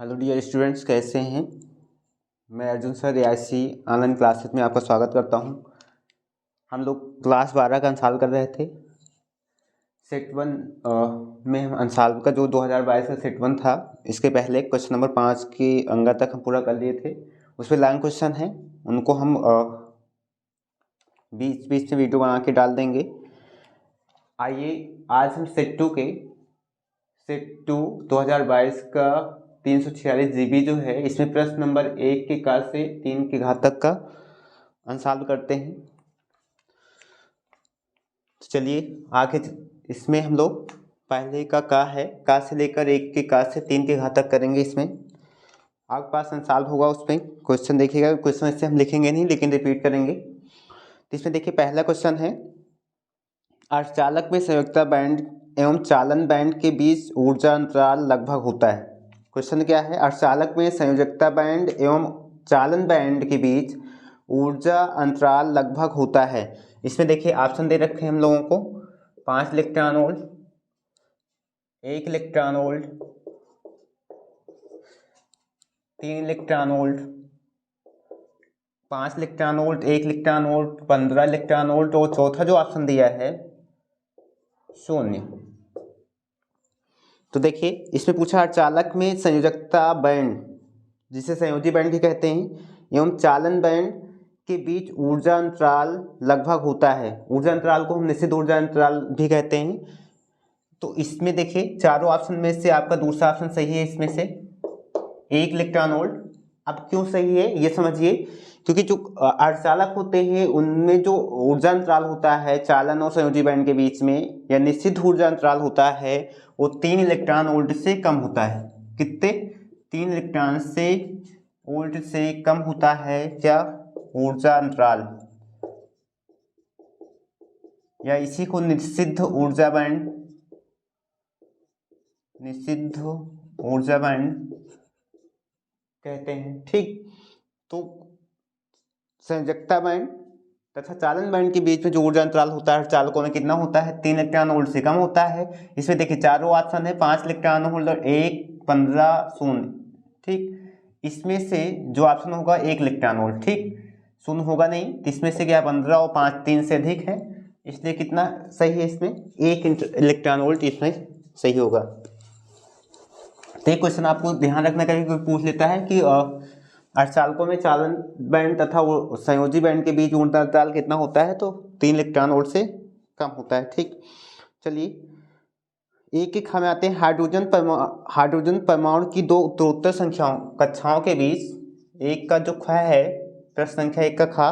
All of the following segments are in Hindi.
हेलो डियर स्टूडेंट्स, कैसे हैं। मैं Arjun sir Reasi online classes में आपका स्वागत करता हूं। हम लोग क्लास 12 का अंसाल कर रहे थे। सेट 1 में हम अंसाल का जो 2022 का सेट 1 था, इसके पहले क्वेश्चन नंबर 5 की अंगा तक हम पूरा कर लिए थे। उसमें लॉन्ग क्वेश्चन हैं, उनको हम बीच बीच में वीडियो बना के डाल देंगे। आइए आज हम सेट 2 2022 का 346 GB जो है, इसमें प्रश्न नंबर 1 के का से 3 के घात तक का अंसाल्व करते हैं। तो चलिए आगे इसमें हम लोग पहले का है, का से लेकर 1 के का से 3 के घात तक करेंगे। इसमें आपके पास अंसाल्व होगा, उसमें क्वेश्चन देखिएगा। क्वेश्चन इससे हम लिखेंगे नहीं लेकिन रिपीट करेंगे। तो इसमें देखिए पहला क्वेश्चन है, अर्धचालक में संयोजकता बैंड एवं चालन बैंड के बीच ऊर्जा अंतराल लगभग होता है। क्वेश्चन क्या है, अर्धचालक में संयोजकता बैंड एवं चालन बैंड के बीच ऊर्जा अंतराल लगभग होता है। इसमें देखिए ऑप्शन दे रखे हैं हम लोगों को, 5 electron volt, 1 electron volt, 3 electron volt, 5 electron volt, 1 electron volt, 15 electron volt और चौथा जो ऑप्शन दिया है 0। तो देखिए इसमें पूछा अर्धचालक में संयोजकता बैंड, जिसे संयोजी बैंड भी कहते हैं, एवं चालन बैंड के बीच ऊर्जा अंतराल लगभग होता है। ऊर्जा अंतराल को हम निश्चित ऊर्जा अंतराल भी कहते हैं। तो इसमें देखिए चारों ऑप्शन में से आपका दूसरा ऑप्शन सही है। इसमें से 1 इलेक्ट्रॉन वोल्ट, अब क्यों सही है ये समझिए, क्योंकि जो अर्धचालक होते हैं उनमें जो ऊर्जा अंतराल होता है चालन और संयोजी बैंड के बीच में, या निश्चित ऊर्जा अंतराल होता है, वो 3 इलेक्ट्रॉन वोल्ट से कम होता है। कितने? 3 इलेक्ट्रॉन से वोल्ट से कम होता है क्या ऊर्जा अंतराल, या इसी को निषिद्ध ऊर्जा बैंड, निषिद्ध ऊर्जा बैंड कहते हैं। ठीक, तो संयोजकता बैंड तथा चालन बैंड के बीच में जो ऊर्जा अंतराल होता है चालकों में कितना होता है? 3 इलेक्ट्रॉन वोल्ट से कम होता है। इसमें देखिए चारों ऑप्शन है, 5 इलेक्ट्रॉन वोल्ट और 1, 15, 0। ठीक, इसमें से जो ऑप्शन होगा 1 इलेक्ट्रॉन वोल्ट, ठीक, 0 होगा नहीं। तो इसमें से क्या 15 और 5 3 से अधिक है, इसलिए कितना सही है? इसमें 1 इलेक्ट्रॉन वोल्ट इसमें सही होगा। तो ये क्वेश्चन आपको ध्यान रखना, कभी कोई पूछ लेता है कि अर्धचालकों में चालन बैंड तथा वो संयोजी बैंड के बीच ऊर्जा अंतराल कितना होता है, तो 3 इलेक्ट्रॉन वोल्ट से कम होता है। ठीक, चलिए एक के खा में आते हैं। हाइड्रोजन परमाणु की दो उत्तरोत्तर कक्षाओं के बीच, एक का जो खा है प्रश्न संख्या 1 का खा,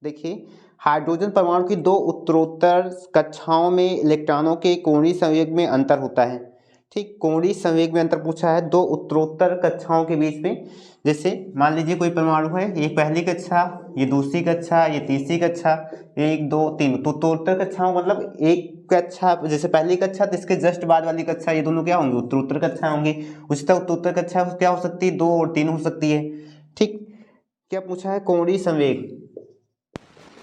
देखिए हाइड्रोजन परमाणु की दो उत्तरोत्तर कक्षाओं में इलेक्ट्रॉनों के कोणीय संवेग में अंतर होता है। ठीक, कोणीय संवेग में अंतर पूछा है दो उत्तरोत्तर कक्षाओं के बीच में। जैसे मान लीजिए कोई परमाणु है, ये पहली कक्षा, ये दूसरी कक्षा, ये तीसरी कक्षा, 1 2 3, तो उत्तरोत्तर कक्षाओं मतलब एक कक्षा, जैसे पहली कक्षा तो इसके जस्ट बाद वाली कक्षा, ये दोनों क्या होंगी? उत्तरोत्तर कक्षा होंगी। उसी तरह उत्तरोत्तर कक्षा क्या हो सकती है? 2 और 3 हो सकती है। ठीक, क्या पूछा है? कोणीय संवेग।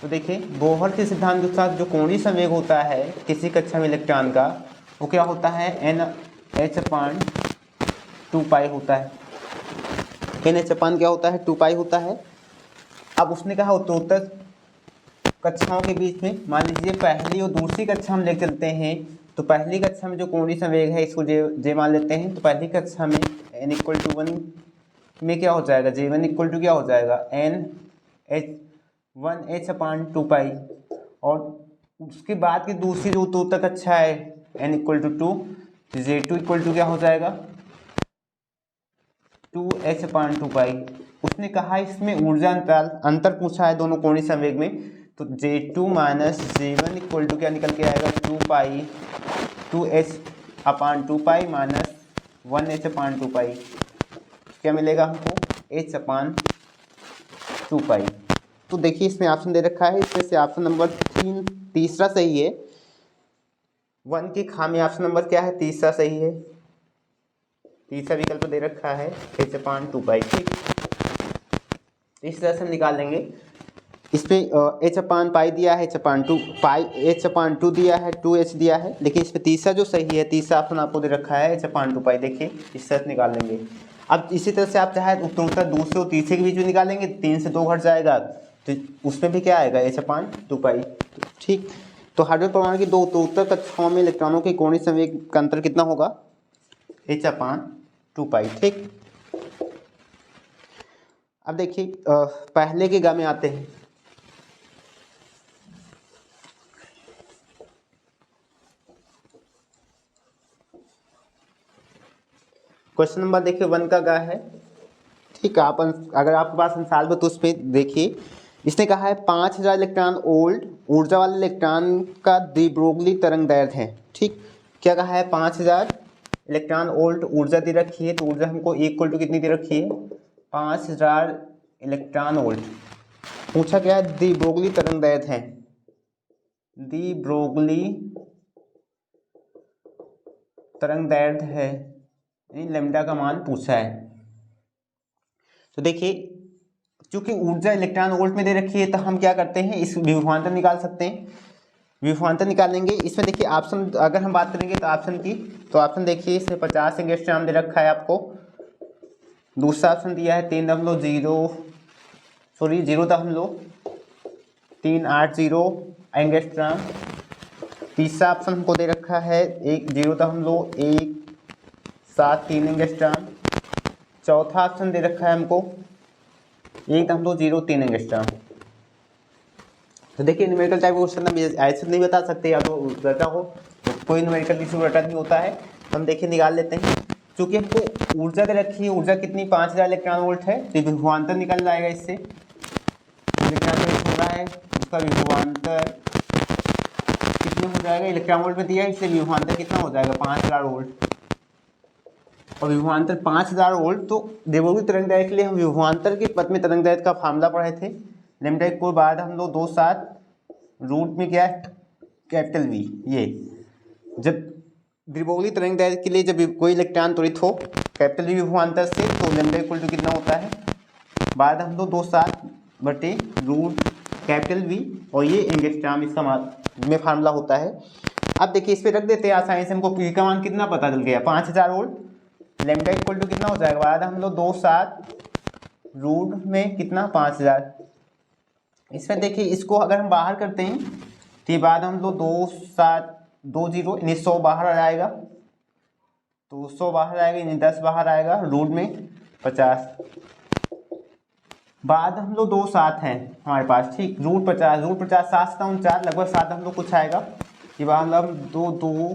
तो देखिए बोहर के सिद्धांत के साथ जो कोणीय संवेग होता है किसी कक्षा में इलेक्ट्रॉन का, वो क्या होता है? NH/2π होता है। NH/ क्या होता है? 2π होता है। अब उसने कहा उत्तरोत्तर कक्षाओं के बीच में, मान लीजिए पहली और दूसरी कक्षा हम ले चलते हैं, तो पहली कक्षा में जो कोणीय संवेग है इसको जे मान लेते हैं। तो पहली कक्षा में n=1 में क्या हो जाएगा? J1 क्या हो जाएगा? NH1h/2π। और उसके बाद की दूसरी जो उत्तरोत्तर कक्षा है n=2, J2 क्या हो जाएगा? 2h/2π। उसने कहा इसमें ऊर्जा अंतर पूछा है दोनों कोणीय संवेग में, तो J2 - J1 क्या निकल के आएगा? 2h/2π minus 1h/2π। क्या मिलेगा हमको? h/2π। तो देखिए इसमें ऑप्शन दे रखा है, इसमें से ऑप्शन नंबर 3 तीसरा सही है। 1 के खा में ऑप्शन नंबर क्या है? तीसरा सही है। तीसरा विकल्प दे रखा है h/2π। ठीक, इस तरह से हम निकाल लेंगे। इसमें h/π दिया है, h/2 दिया है, 2h दिया है, लेकिन इसमें तीसरा जो सही है, तीसरा ऑप्शन आपको दे रखा है h/2π। देखिए इस तरह से निकाल लेंगे। अब इसी तरह से आप चाहे उत्तरोत्तर दूसरे और तीसरे के बीच में निकालेंगे, 3 से 2 घट जाएगा तो उसमें भी क्या आएगा, h/2π। ठीक, तो हाइड्रोजन परमाणु की दो उत्तरोत्तर कक्षाओं में इलेक्ट्रॉनों के कोणीय संवेग का अंतर कितना होगा, h/2π। ठीक, अब देखिए पहले के गा में आते हैं। क्वेश्चन नंबर देखिए 1 का गा है। ठीक है, आप अगर आपके पास आंसर हो तो उसमें देखिए, इसने कहा है 5000 इलेक्ट्रॉन वोल्ट ऊर्जा वाले इलेक्ट्रॉन का de Broglie तरंग दैर्ध्य है। ठीक, क्या कहा है, 5000 इलेक्ट्रॉन वोल्ट ऊर्जा दे रखी है, तो ऊर्जा हमको इक्वल टू कितनी दे रखी है, 5000 इलेक्ट्रॉन वोल्ट। पूछा क्या है, de Broglie तरंग दैर्ध्य है, de Broglie तरंग दैर्ध्य है, लैम्डा का मान पूछा है। तो देखिए चूंकि ऊर्जा इलेक्ट्रॉन वोल्ट में दे रखी है, तो हम क्या करते हैं, इस विभवांतर निकाल सकते हैं। विभवांतर निकालेंगे, इसमें देखिए ऑप्शन अगर हम बात करेंगे तो ऑप्शन की, तो ऑप्शन देखिए इसमें 50 एंगस्ट्रॉम दे रखा है आपको। दूसरा ऑप्शन दिया है 0.380 एंगस्ट्रॉम। तीसरा ऑप्शन हमको दे रखा है 0.173 एंगस्ट्रॉम। चौथा ऑप्शन दे रखा है हमको 1.03 एंगस्ट्रॉम। तो देखिए न्यूमेरिकल टाइप क्वेश्चन हम ऐसे नहीं बता सकते, या तो रटा हो तो कोई न्यूमेरिकल इशू रटा नहीं होता है। हम देखिए निकाल लेते हैं। चूंकि हमको ऊर्जा दे रखी है, ऊर्जा कितनी 5000 इलेक्ट्रॉन वोल्ट है, तो विभवांतर निकल जाएगा इससे। इलेक्ट्रॉन वोल्ट हो रहा है, उसका विभवांतर कितने हो जाएगा, इलेक्ट्रॉन वोल्ट में दिया है, इससे विभवांतर कितना हो जाएगा 5000 वोल्ट। और विभवांतर 5000 वोल्ट, तो de Broglie तरंग दैर्ध्य के लिए हम विभवांतर के पद में तरंग दैर्ध्य का फार्मूला पढ़े थे, लैम्डा को बाद हम लोग 2/7 रूट में क्या है, कैपिटल V। ये जब de Broglie तरंग दैर्ध्य के लिए जब कोई इलेक्ट्रॉन त्वरित हो कैपिटल V विभवांतर से, तो लैम्डा इक्वल टू कितना होता है, बाद हम लोग 2/7 रूट कैपिटल V, और ये एंगस्ट्रॉम इसका में फार्मूला होता है। अब देखिए इस पर रख देते हैं आसानी से, हमको P का मान कितना पता चल गया 5000 वोल्ट। लैम्डा इक्वल टू कितना हो जाएगा, बाद हम लोग 2/7 रूट में कितना 5000। इसमें देखिए इसको अगर हम बाहर करते हैं तो ये बाद हम लोग 2/7 यानी 100 बाहर आ जाएगा, तो 100 बाहर आएगा यानी 10 बाहर आएगा, रूट में 50। बाद हम लोग 2/7 हैं हमारे पास। ठीक, रूट 50 7 49 लगभग 7 हम लोग कुछ आएगा। ये बाद हम 2 2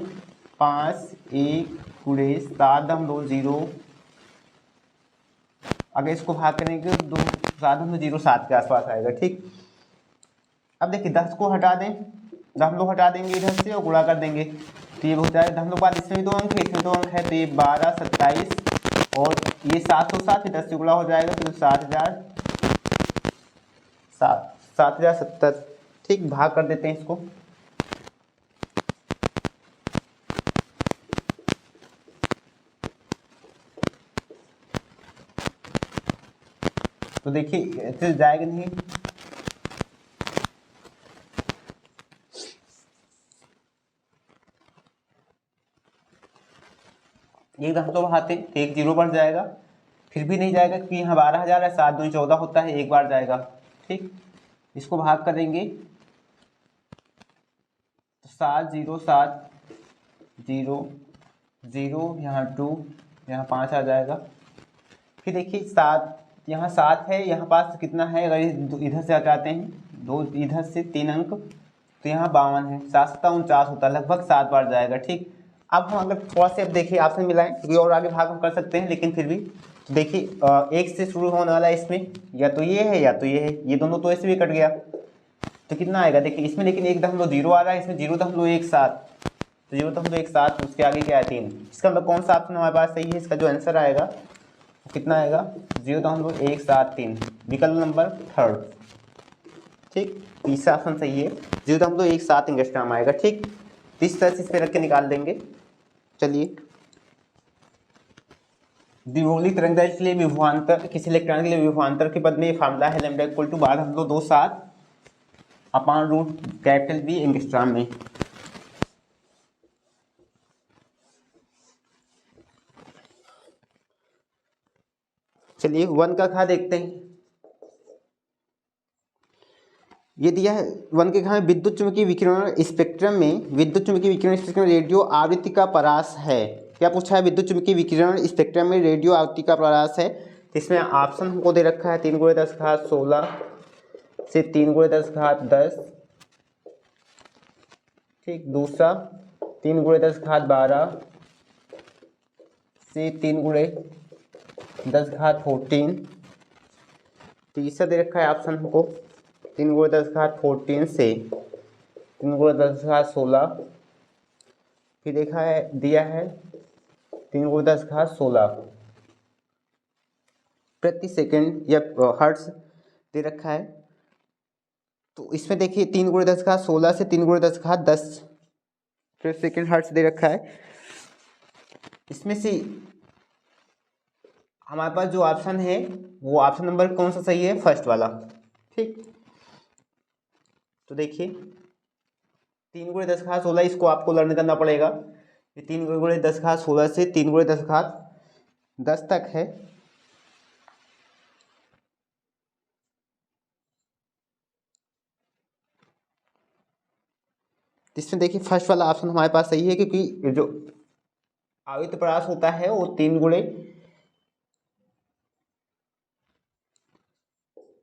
5 1 पूरे 7 हम लोग 0, अगर इसको भाग करेंगे 2/7 हम लोग 0.7 के आसपास आएगा। ठीक, अब देखिए 10 को हटा दें, 10 हम लोग हटा देंगे इधर से और गुणा कर देंगे, तो ये हो जाएगा, हम लोग बाद इसमें 2 अंक है, इसमें 2 अंक है, तो ये 12 27 और ये 707, फिर 10 से गुणा हो जाएगा, तो 7070। ठीक, भाग कर देते हैं इसको। तो देखिए ऐसे जाएगा नहीं, एक हम तो बढ़ाते तो एक 0 बढ़ जाएगा, फिर भी नहीं जाएगा क्योंकि यहाँ 12000 है, 7 दूनी 14 होता है, एक बार जाएगा। ठीक, इसको भाग करेंगे तो 7 0 7 0 0, यहाँ 2, यहाँ 5 आ जाएगा। फिर देखिए 7, यहाँ 7 है, यहाँ पास कितना है, अगर इधर से हटाते हैं 2, इधर से 3 अंक, तो यहाँ 52 है, 7 7 49 होता है, लगभग 7 बार जाएगा। ठीक, अब हम अगर थोड़ा सा अब देखिए ऑप्शन मिलाएं, क्योंकि और आगे भाग हम कर सकते हैं, लेकिन फिर भी तो देखिए 1 से शुरू होने वाला है इसमें, या तो ये है या तो ये है, ये दोनों तो ऐसे भी कट गया, तो कितना आएगा देखिए इसमें, लेकिन 1.0 आ रहा है, इसमें 0.17, तो 0.17, उसके आगे क्या है 3। इसका मतलब कौन सा ऑप्शन हमारे पास सही है, इसका जो आंसर आएगा वो कितना आएगा 0.173, विकल्प नंबर 3। ठीक, तीसरा ऑप्शन सही है, 0.17 एंगस्ट्रॉम आएगा। ठीक, इस तरह से इस पे रख के निकाल देंगे। चलिए, de Broglie तरंग दैर्ध्य के लिए विभवांतर, किसी इलेक्ट्रॉन के लिए विभवांतर के पद में ये फार्मूला है, लैम्डा इक्वल टू बाद हम लोग 2/7 upon root capital V angstrom में। चलिए 1 का खा देखते हैं। ये दिया है 1 के खा में विद्युत चुम्बकीय विकिरण स्पेक्ट्रम में रेडियो आवृत्ति का परास है। क्या पूछा है? विद्युत चुम्बकीय विकिरण स्पेक्ट्रम में रेडियो आवृत्ति का परास है। तो इसमें ऑप्शन हमको दे रखा है 3 × 10⁻16 से 3 × 10⁻10, ठीक। दूसरा 3 × 10⁻12 से 3 × 10⁻14। तीसरा दे रखा है ऑप्शन हमको 3 × 10⁻14 से 3 × 10⁻16। फिर देखा है दिया है 3 × 10⁻16 प्रति सेकंड या हर्ट्ज दे रखा है। तो इसमें देखिए 3 × 10⁻16 से 3 × 10⁻10 प्रति सेकंड हर्ट्ज दे रखा है। इसमें से हमारे पास जो ऑप्शन है वो ऑप्शन नंबर कौन सा सही है? फर्स्ट वाला, ठीक। तो देखिए 3 × 10⁻16 इसको आपको लर्न करना पड़ेगा। ये 3 × 10⁻16 से 3 × 10⁻10 तक है। इसमें देखिए फर्स्ट वाला ऑप्शन हमारे पास सही है, क्योंकि जो आवृत्त परास होता है वो 3 ×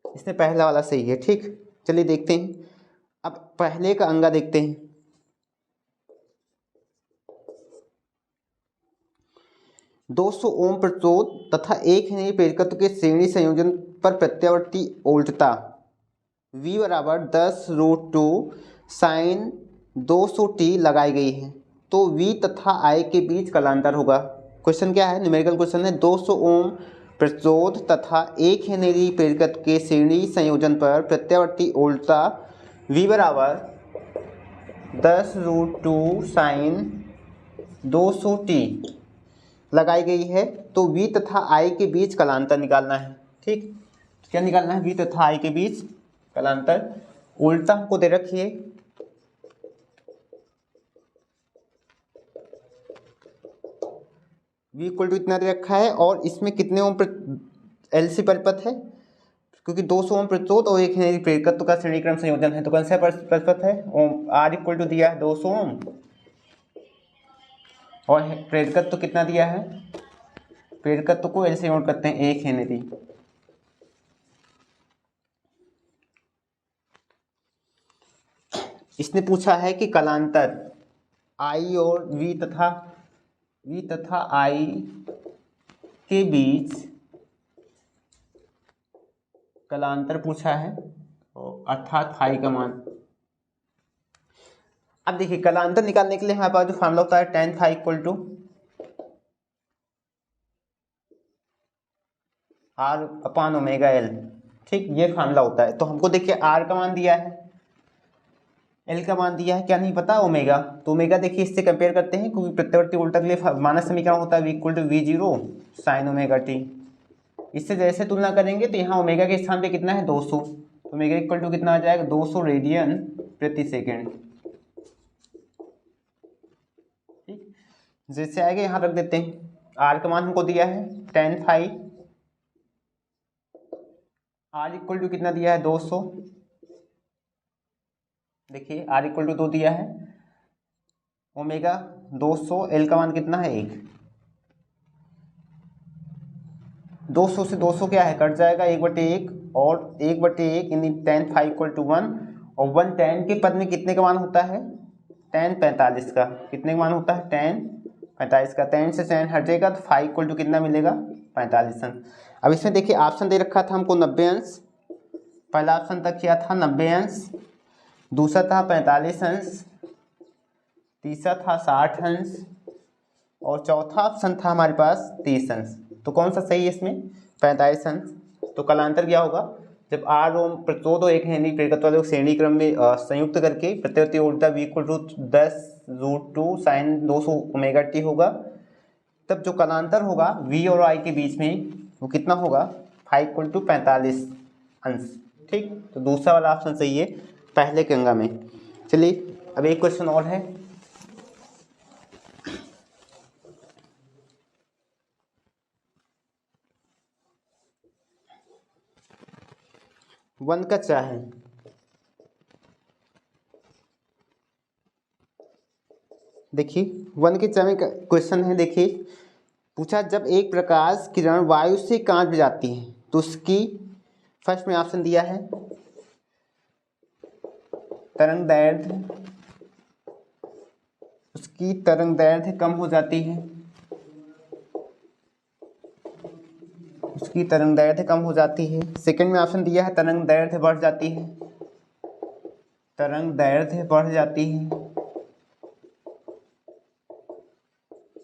इसमें पहला वाला सही है, ठीक। चलिए देखते हैं अब पहले का अंगा देखते हैं। $200 ओम प्रतिरोध तथा 1 हेनरी प्रेरकत्व के श्रेणी संयोजन पर प्रत्यावर्ती वोल्टता V = 10√2 sin 200t लगाई गई है, तो V तथा I के बीच कालांतर होगा। क्वेश्चन क्या है? न्यूमेरिकल क्वेश्चन है। 200 ओम प्रतिरोध तथा 1 हेनरी प्रेरकत्व के श्रेणी संयोजन पर प्रत्यावर्ती वोल्टता V = 10√2 sin 200t लगाई गई है, तो V तथा I के बीच कालांतर निकालना है, ठीक। क्या निकालना है? V तथा I के बीच कालांतर। उल्टा हमको दे रखिए V = इतना दे रखा है, और इसमें कितने ओम LC परिपथ है? क्योंकि 200 ओम प्रतिरोध और 1 हेनरी प्रेरकत्व का श्रेणी क्रम संयोजन है, तो कौन सा परिपथ है? ओम। R = दिया है 200 ओम, और प्रेरकत्व तो कितना दिया है? प्रेरकत्व को एल से नोट करते हैं 1 हेनरी। इसने पूछा है कि कालांतर I और V तथा I के बीच कालांतर पूछा है, अर्थात I का मान। अब देखिए कालांतर निकालने के लिए हमारे पास जो फॉर्मूला होता है tan phi = R/ωL, ठीक। ये फार्मूला होता है। तो हमको देखिए R का मान दिया है, L का मान दिया है, क्या नहीं पता? ओमेगा। तो ओमेगा देखिए इससे कंपेयर करते हैं, क्योंकि प्रत्यावर्ती उल्टा के लिए मानक समीकरण होता है V = V0 sin ωt। इससे जैसे तुलना करेंगे तो यहाँ ओमेगा के स्थान पे कितना है? 200। तो ओमेगा = कितना आ जाएगा? 200 रेडियन प्रति सेकेंड, ठीक। जैसे आएगा यहाँ रख देते हैं। R का मान हमको दिया है tan phi, R = कितना दिया है? 200। देखिए R = 2 दिया है, ओमेगा 200, L का मान कितना है? 1। 200 से 200 क्या है? कट जाएगा 1/1, और 1/1 यानी tan phi = 1, और 1 tan के पद में कितने का मान होता है? tan 45 का। कितने का मान होता है? tan 45 का। tan से tan हटेगा तो phi = कितना मिलेगा? 45 अंश। अब इसमें देखिए ऑप्शन दे रखा था हमको 90 अंश। पहला ऑप्शन तक किया था 90 अंश, दूसरा था 45 अंश, तीसरा था 60 अंश, और चौथा ऑप्शन था हमारे पास 30 अंश। तो कौन सा सही है इसमें? 45 अंश। तो कालांतर क्या होगा? जब R ओम प्रतिरोध और 1 हेनरी प्रेरकत्व वाले श्रेणी क्रम में संयुक्त करके प्रत्यावर्ती वोल्टता V = 10√2 sin 200 ωt होगा, तब जो कालांतर होगा V और I के बीच में वो कितना होगा? phi = 45 अंश, ठीक। तो दूसरा वाला ऑप्शन सही है पहले के अंगा में। चलिए अब एक क्वेश्चन और है। वन का क्या है, देखिए वन के में क्वेश्चन है। देखिए पूछा जब एक प्रकाश किरण वायु से कांच में जाती है तो उसकी, फर्स्ट में ऑप्शन दिया है तरंग दैर्ध्य, उसकी तरंग दैर्ध्य कम हो जाती है, उसकी तरंग दैर्ध्य कम हो जाती है। सेकंड में ऑप्शन दिया है तरंग दैर्ध्य बढ़ जाती है, तरंग दैर्ध्य बढ़ जाती है।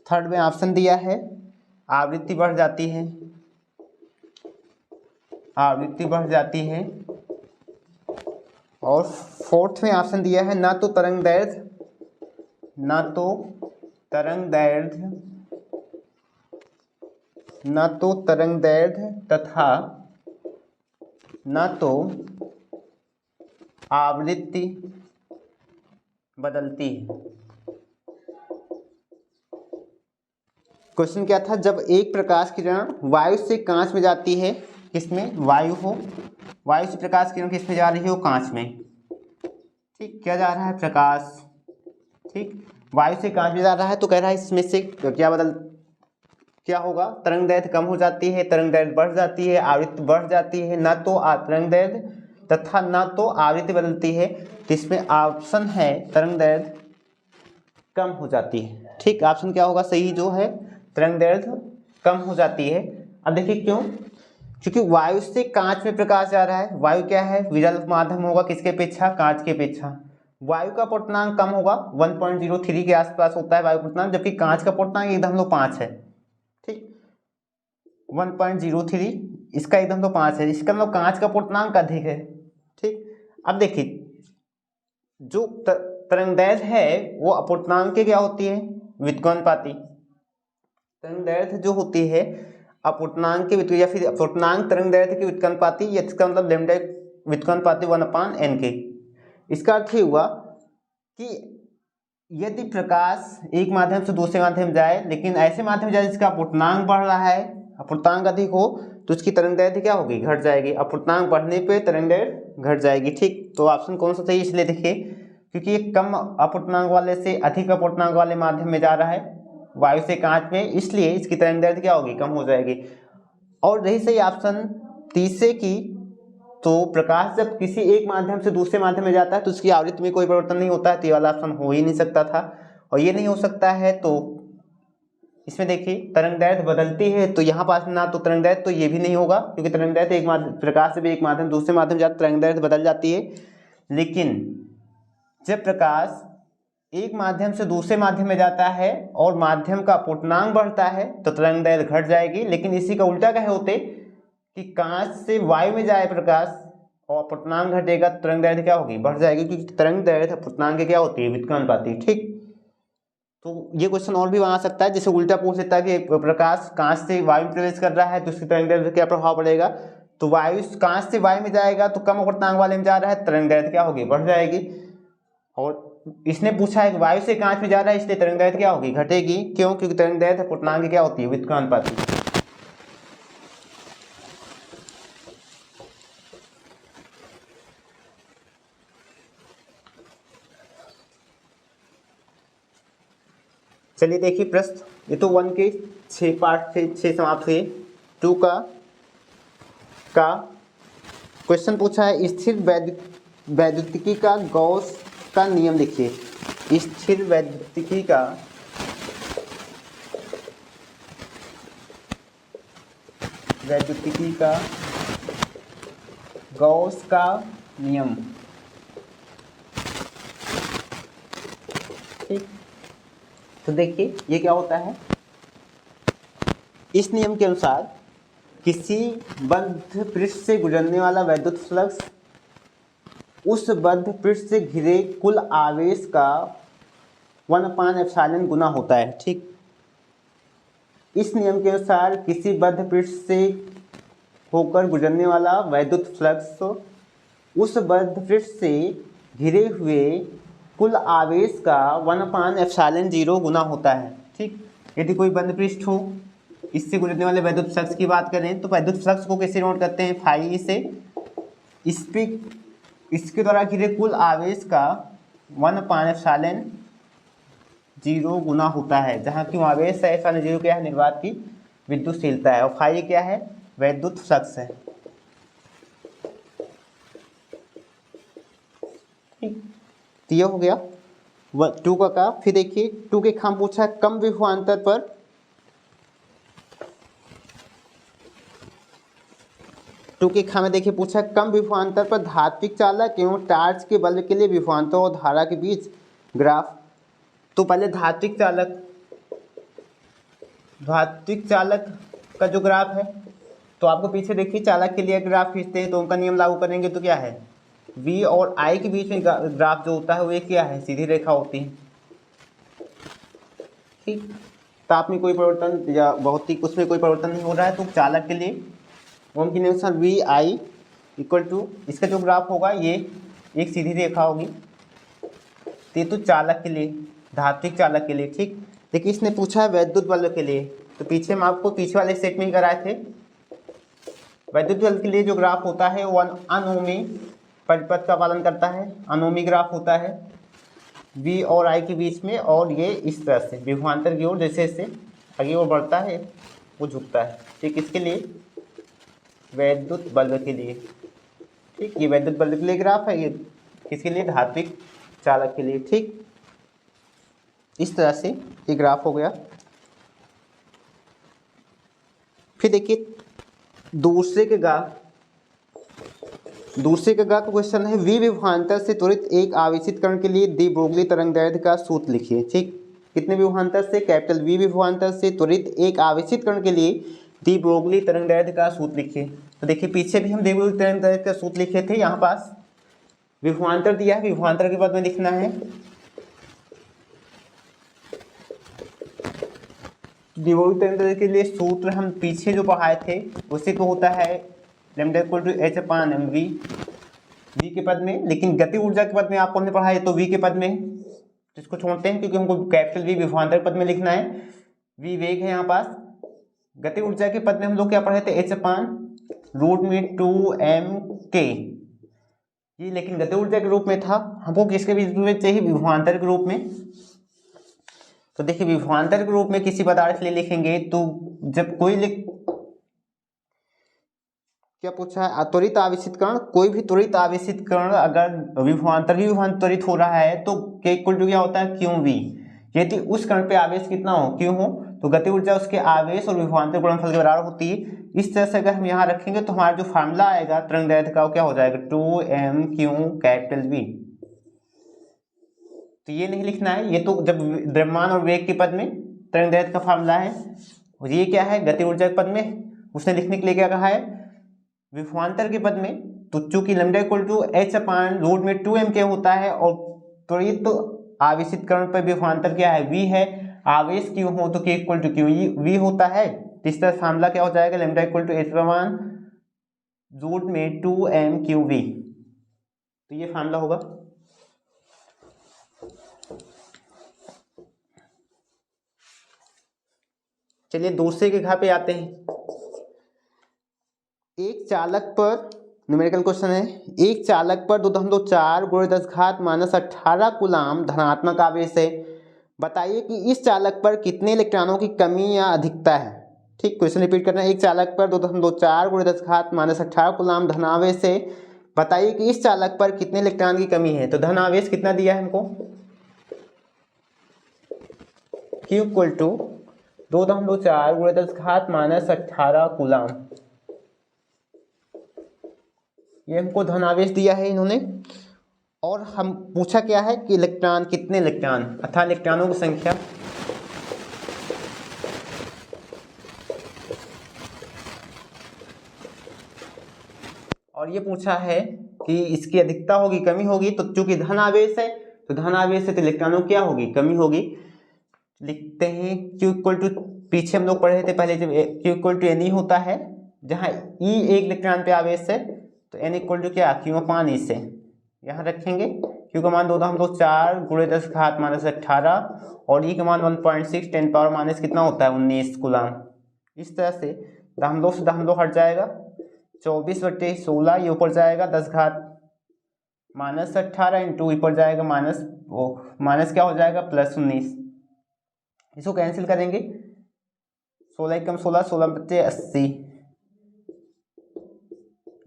थर्ड में ऑप्शन दिया है आवृत्ति बढ़ जाती है, आवृत्ति बढ़ जाती है। और फोर्थ में ऑप्शन दिया है ना तो तरंग दैर्ध्य, ना तो तरंग दैर्ध्य, ना तो तरंग दैर्ध्य तथा ना तो आवृत्ति बदलती है। क्वेश्चन क्या था, जब एक प्रकाश किरण वायु से कांच में जाती है, किसमें, वायु हो, वायु से प्रकाश किरण किसमें जा रही हो, कांच में, ठीक, क्या जा रहा है, प्रकाश, ठीक, वायु से कांच में जा रहा है तो कह रहा है इसमें से क्या होगा, तरंग दैर्ध्य कम हो जाती है, तरंग दैर्ध्य बढ़ जाती है, आवृत्ति बढ़ जाती है, ना तो तरंग दैर्ध्य तथा ना तो आवृत्ति बदलती है। तो इसमें ऑप्शन है तरंग दैर्ध्य कम हो जाती है, ठीक, ऑप्शन क्या होगा सही जो है, तरंग दैर्ध्य कम हो जाती है। अब देखिए क्यों, क्योंकि वायु से कांच में प्रकाश जा रहा है, वायु क्या है, विरल माध्यम होगा, किसके अपेक्षा, कांच के अपेक्षा। वायु का पूर्णांक कम होगा, 1.03 के आसपास होता है वायु पूर्णांक, जबकि कांच का पूर्णांक एकदम लो 5 है, ठीक, 1.03, इसका एकदम तो 5 है, इसका मतलब कांच का पूर्णांक अधिक है, ठीक। अब देखिए जो तरंगदैर्ध्य है वो अपूर्णांक के क्या होती है, व्युत्क्रमानुपाती, तरंगदैर्ध्य जो होती है अपूर्णांक के या फिर अपूर्णांक तरंगदैर्ध्य के व्युत्क्रमानुपाती, इसका मतलब लैम्डा व्युत्क्रमानुपाती 1/n के। इसका अर्थ ये हुआ कि यदि प्रकाश एक माध्यम से दूसरे माध्यम जाए, लेकिन ऐसे माध्यम जाए जिसका अपूर्णांक बढ़ रहा है, अपूर्णांक अधिक हो, तो उसकी तरंगदैर्ध्य क्या होगी, घट जाएगी, अपूर्णांक बढ़ने पे तरंगदैर्ध्य घट जाएगी, ठीक। तो ऑप्शन कौन सा सही, इसलिए देखिए क्योंकि ये कम अपूर्णांक वाले से अधिक अपूर्णांक वाले माध्यम में जा रहा है, वायु से कांच में, इसलिए इसकी तरंगदैर्ध्य क्या होगी, कम हो जाएगी। और रही सही ऑप्शन तीसरे की, तो प्रकाश जब किसी एक माध्यम से दूसरे माध्यम में जाता है तो उसकी आवृत्ति में कोई परिवर्तन नहीं होता है, तो ये वाला ऑप्शन हो ही नहीं सकता था, और ये नहीं हो सकता है। तो इसमें देखिए तरंगदैर्ध्य बदलती है, तो यहाँ पास ना तो तरंगदैर्ध्य, तो ये भी नहीं होगा, क्योंकि तरंगदैर्ध्य एक माध्यम, प्रकाश से भी एक माध्यम दूसरे माध्यम जाता तरंगदैर्ध्य बदल जाती है। लेकिन जब प्रकाश एक माध्यम से दूसरे माध्यम में जाता है और माध्यम का पूर्णांक बढ़ता है तो तरंगदैर्ध्य घट जाएगी। लेकिन इसी का उल्टा कहे होते कि कांच से वायु में जाए प्रकाश और पूर्णांक घटेगा, तरंगदैर्ध्य क्या होगी, बढ़ जाएगी, क्योंकि तरंगदैर्ध्य पूर्णांक की क्या होती है, व्युत्क्रमानुपाती, ठीक। तो ये क्वेश्चन और भी बना सकता है, जैसे उल्टा पूछ सकता है कि प्रकाश कांच से वायु में प्रवेश कर रहा है तो उसकी तरंगदैर्ध्य क्या प्रभाव पड़ेगा, तो वायु कांच से वायु में जाएगा तो कम पूर्णांक वाले में जा रहा है, तरंगदैर्ध्य क्या होगी, बढ़ जाएगी। और इसने पूछा है कि वायु से कांच में जा रहा है इसलिए तरंगदैर्ध्य क्या होगी, घटेगी, क्यों, क्योंकि तरंगदैर्ध्य पूर्णांक क्या होती है, व्युत्क्रमानुपाती। चलिए देखिए प्रश्न, ये तो 1 के 6 पार्ट थे, 6 समाप्त हुए। 2 का क्वेश्चन पूछा है, स्थिर वैद्युतिकी का गॉस का नियम लिखिए। स्थिर वैद्युतिकी का गॉस का नियम, ठीक। तो देखिए ये क्या होता है, इस नियम के अनुसार किसी बद्ध पृष्ठ से गुजरने वाला वैद्युत फ्लक्स उस बद्ध पृष्ठ से घिरे कुल आवेश का 1/ε गुना होता है, ठीक। इस नियम के अनुसार किसी बद्ध पृष्ठ से होकर गुजरने वाला वैद्युत फ्लक्स उस बद्ध पृष्ठ से घिरे हुए कुल आवेश का 1/ε0 गुना होता है, ठीक। यदि कोई बंद पृष्ठ हो, इससे गुजरने वाले वैद्युत फ्लक्स की बात करें तो वैद्युत फ्लक्स को कैसे नोट करते हैं, फाई से इस पे इसके द्वारा घिरे कुल आवेश का 1/0 गुना होता है, जहाँ क्यों आवेश है एप्सिलॉन 0 क्या है, निर्वात की विद्युतशीलता है, और फाई क्या है, वैद्युत फ्लक्स है। ठीक, तो ये हो गया 2 का। फिर देखिए 2 के खाम पूछा है कम विभवांतर पर 2 के खामे देखिए पूछा है कम विभवांतर पर धात्विक चालक एवं टार्च के बल्ब के लिए विभवांतर और धारा के बीच ग्राफ। तो पहले धात्विक चालक का जो ग्राफ है, तो आपको पीछे देखिए चालक के लिए ग्राफ खींचते हैं तो उनका नियम लागू करेंगे तो क्या है, V और I के बीच में ग्राफ जो होता है वो क्या है, सीधी रेखा होती है। ठीक, ताप में कोई परिवर्तन या भौतिक उसमें कोई परिवर्तन नहीं हो रहा है, तो चालक के लिए ओम के अनुसार VI इक्वल टू इसका जो ग्राफ होगा ये एक सीधी रेखा होगी। तो चालक के लिए, धात्विक चालक के लिए। ठीक, देखिए इसने पूछा है वैद्युत बल्ब के लिए, तो पीछे हम आपको पीछे वाले सेट में ही कराए थे। वैद्युत बल्ब के लिए जो ग्राफ होता है वो अनोमी परिपथ का पालन करता है, अनोमी ग्राफ होता है V और I के बीच में, और ये इस तरह से विभवांतर की ओर जैसे जैसे आगे और बढ़ता है वो झुकता है। ठीक, इसके लिए वैद्युत बल्ब के लिए। ठीक, ये वैद्युत बल्ब के लिए ग्राफ है, ये किसके लिए, धात्विक चालक के लिए। ठीक, इस तरह से ये ग्राफ हो गया। फिर देखिए दूसरे के गा का क्वेश्चन है वी विभवांतर से त्वरित एक आवेशित कण के लिए डी ब्रोगली तरंगदैर्घ्य का सूत्र लिखिए। ठीक, कितने विभवांतर से, कैपिटल वी विभवांतर से त्वरित एक आवेशित कण के लिए डी ब्रोगली तरंगदैर्घ्य का सूत्र लिखिए। तो देखिए पीछे भी हम डी ब्रोगली तरंगदैर्घ्य का सूत्र लिखे थे, यहाँ पास विभवांतर दिया है, विभवांतर के बाद में लिखना है डी ब्रोगली तरंगदैर्घ्य के लिए सूत्र हम पीछे जो पढ़ाए थे उसी को होता है lambda equal to h/mv v के पद में, लेकिन गति ऊर्जा के पद में आपको हमने पढ़ा है तो v के पद में, जिसको छोड़ते हैं क्योंकि हमको कैपिटल V विभवांतर पद में लिखना है। v वेग है यहाँ पास, गति ऊर्जा के पद में हम लोग क्या पढ़े थे, h/√2m k, ये लेकिन गति ऊर्जा के रूप में था, हमको किसके रूप में चाहिए, विभवांतर के रूप में। तो देखिए विभवांतर के रूप में किसी पदार्थ के लिए लिखेंगे तो जब क्या पूछा है, त्वरित आवेशित कण, कोई भी त्वरित आवेशित कण अगर विभवांतर त्वरित हो रहा है तो k इक्वल टू क्या होता है, QV। यदि उस कण पे आवेश कितना हो, Q हो, तो गति ऊर्जा उसके आवेश और विभवांतर गुणनफल के बराबर होती है। इस तरह से अगर हम यहाँ रखेंगे तो हमारा जो फार्मूला आएगा तरंगदैर्घ्य का वो क्या हो जाएगा, 2m/q कैपिटल V। तो ये नहीं लिखना है, ये तो जब द्रव्यमान और वेग के पद में तरंगदैर्घ्य का फार्मूला है, और ये क्या है, गति ऊर्जा के पद में उसने लिखने के लिए क्या कहा है, विभवांतर के पद में। तो चूंकि लैम्डा इक्वल टू h/√2m के होता है और त्वरित आवेशित कण पर विभवांतर क्या है, v है, आवेश क्यों हो तो k equal to q v होता है। इस तरह फार्मूला क्या हो जाएगा, लैम्डा इक्वल टू h/√2m/qv। तो ये फार्मूला होगा। चलिए दूसरे के घा पे आते हैं। एक चालक पर, न्यूमेरिकल क्वेश्चन है, एक चालक पर 2.4 × 10⁻⁻18 कूलाम धनात्मक आवेश है, बताइए कि इस चालक पर कितने इलेक्ट्रॉनों की कमी या अधिकता है। ठीक, क्वेश्चन रिपीट करना है, एक चालक पर 2.4 × 10⁻⁻18 कूलाम धनावेश है, बताइए कि इस चालक पर कितने इलेक्ट्रॉन की कमी है। तो धन आवेश कितना दिया है हमको, Q इक्वल टू 2.4 × 10⁻⁻18 कूलाम, ये हमको धन आवेश दिया है इन्होंने। और हम पूछा क्या है कि इलेक्ट्रॉन, कितने इलेक्ट्रॉन अर्थात इलेक्ट्रॉनों की संख्या। और ये पूछा है कि इसकी अधिकता होगी, कमी होगी। तो चूंकि धन आवेश है तो धन आवेश है तो इलेक्ट्रॉनों क्या होगी, कमी होगी। लिखते हैं Q इक्वल टू, पीछे हम लोग पढ़े थे पहले, जब Q इक्वल टू Ne होता है, जहाँ E एक इलेक्ट्रॉन पे आवेश है तो N इक्वल टू क्या, Q/E से यहाँ रखेंगे। Q का मान 2.4 × 10⁻⁻18 और E का मान 1.6 10⁻⁻, कितना होता है 19 कूलाम। इस तरह से दहम दो से दहम दो हट जाएगा, 24/16, ये ऊपर जाएगा 10 घात -18 इंटू ऊपर जाएगा माइनस क्या हो जाएगा +19। इसको कैंसिल करेंगे, 16 एकम 16, 16 बच्चे 80,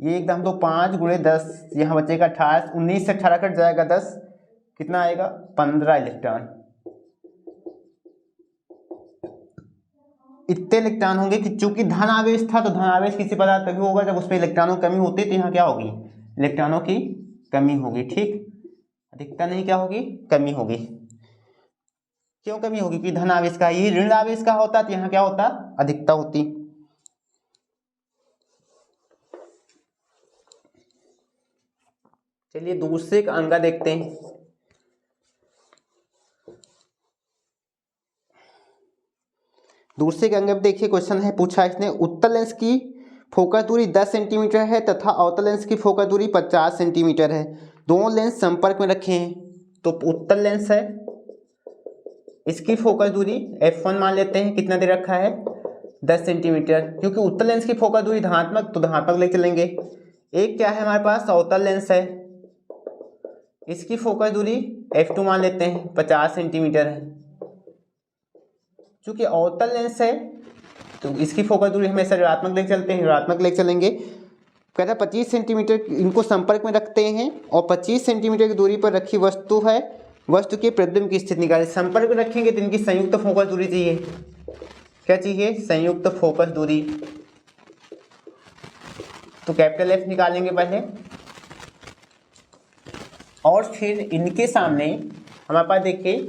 ये एकदम तो 5 × 10, यहाँ बचेगा 18, 19 से 18 कट जाएगा 10, कितना आएगा 15 इलेक्ट्रॉन। इतने इलेक्ट्रॉन होंगे कि चूंकि धन आवेश था तो धन आवेश किसी पदार्थ तभी होगा जब उसमें इलेक्ट्रॉनों की कमी होती है, तो यहाँ क्या होगी इलेक्ट्रॉनों की कमी होगी। ठीक, अधिकता नहीं क्या होगी कमी होगी। क्यों कमी होगी कि धन आवेश का, ये ऋण आवेश का होता तो यहाँ क्या होता अधिकता होती। चलिए दूसरे का अंगा देखते हैं। दूसरे के अंग में देखिए क्वेश्चन है, पूछा इसने उत्तल लेंस की फोकस दूरी 10 सेंटीमीटर है तथा अवतल लेंस की फोकस दूरी 50 सेंटीमीटर है। दोनों लेंस संपर्क में रखे हैं, तो उत्तल लेंस है, इसकी फोकस दूरी f1 मान लेते हैं, कितना दे रखा है 10 सेंटीमीटर। क्योंकि उत्तल लेंस की फोकस दूरी धनात्मक तो धनात्मक ले चलेंगे। एक क्या है हमारे पास अवतल लेंस है, इसकी फोकस दूरी f2 मान लेते हैं 50 सेंटीमीटर है। चूंकि अवतल लेंस है तो इसकी फोकस दूरी हमेशा ऋणात्मक लेके चलते हैं, ऋणात्मक लेके चलेंगे। कहता है 25 सेंटीमीटर इनको संपर्क में रखते हैं और 25 सेंटीमीटर की दूरी पर रखी वस्तु है, वस्तु के प्रतिबिंब की स्थिति निकालें। संपर्क में रखेंगे तो इनकी संयुक्त फोकस दूरी चाहिए, क्या चाहिए संयुक्त फोकस दूरी। तो कैपिटल F निकालेंगे पहले और फिर इनके सामने हमारे पास देखिए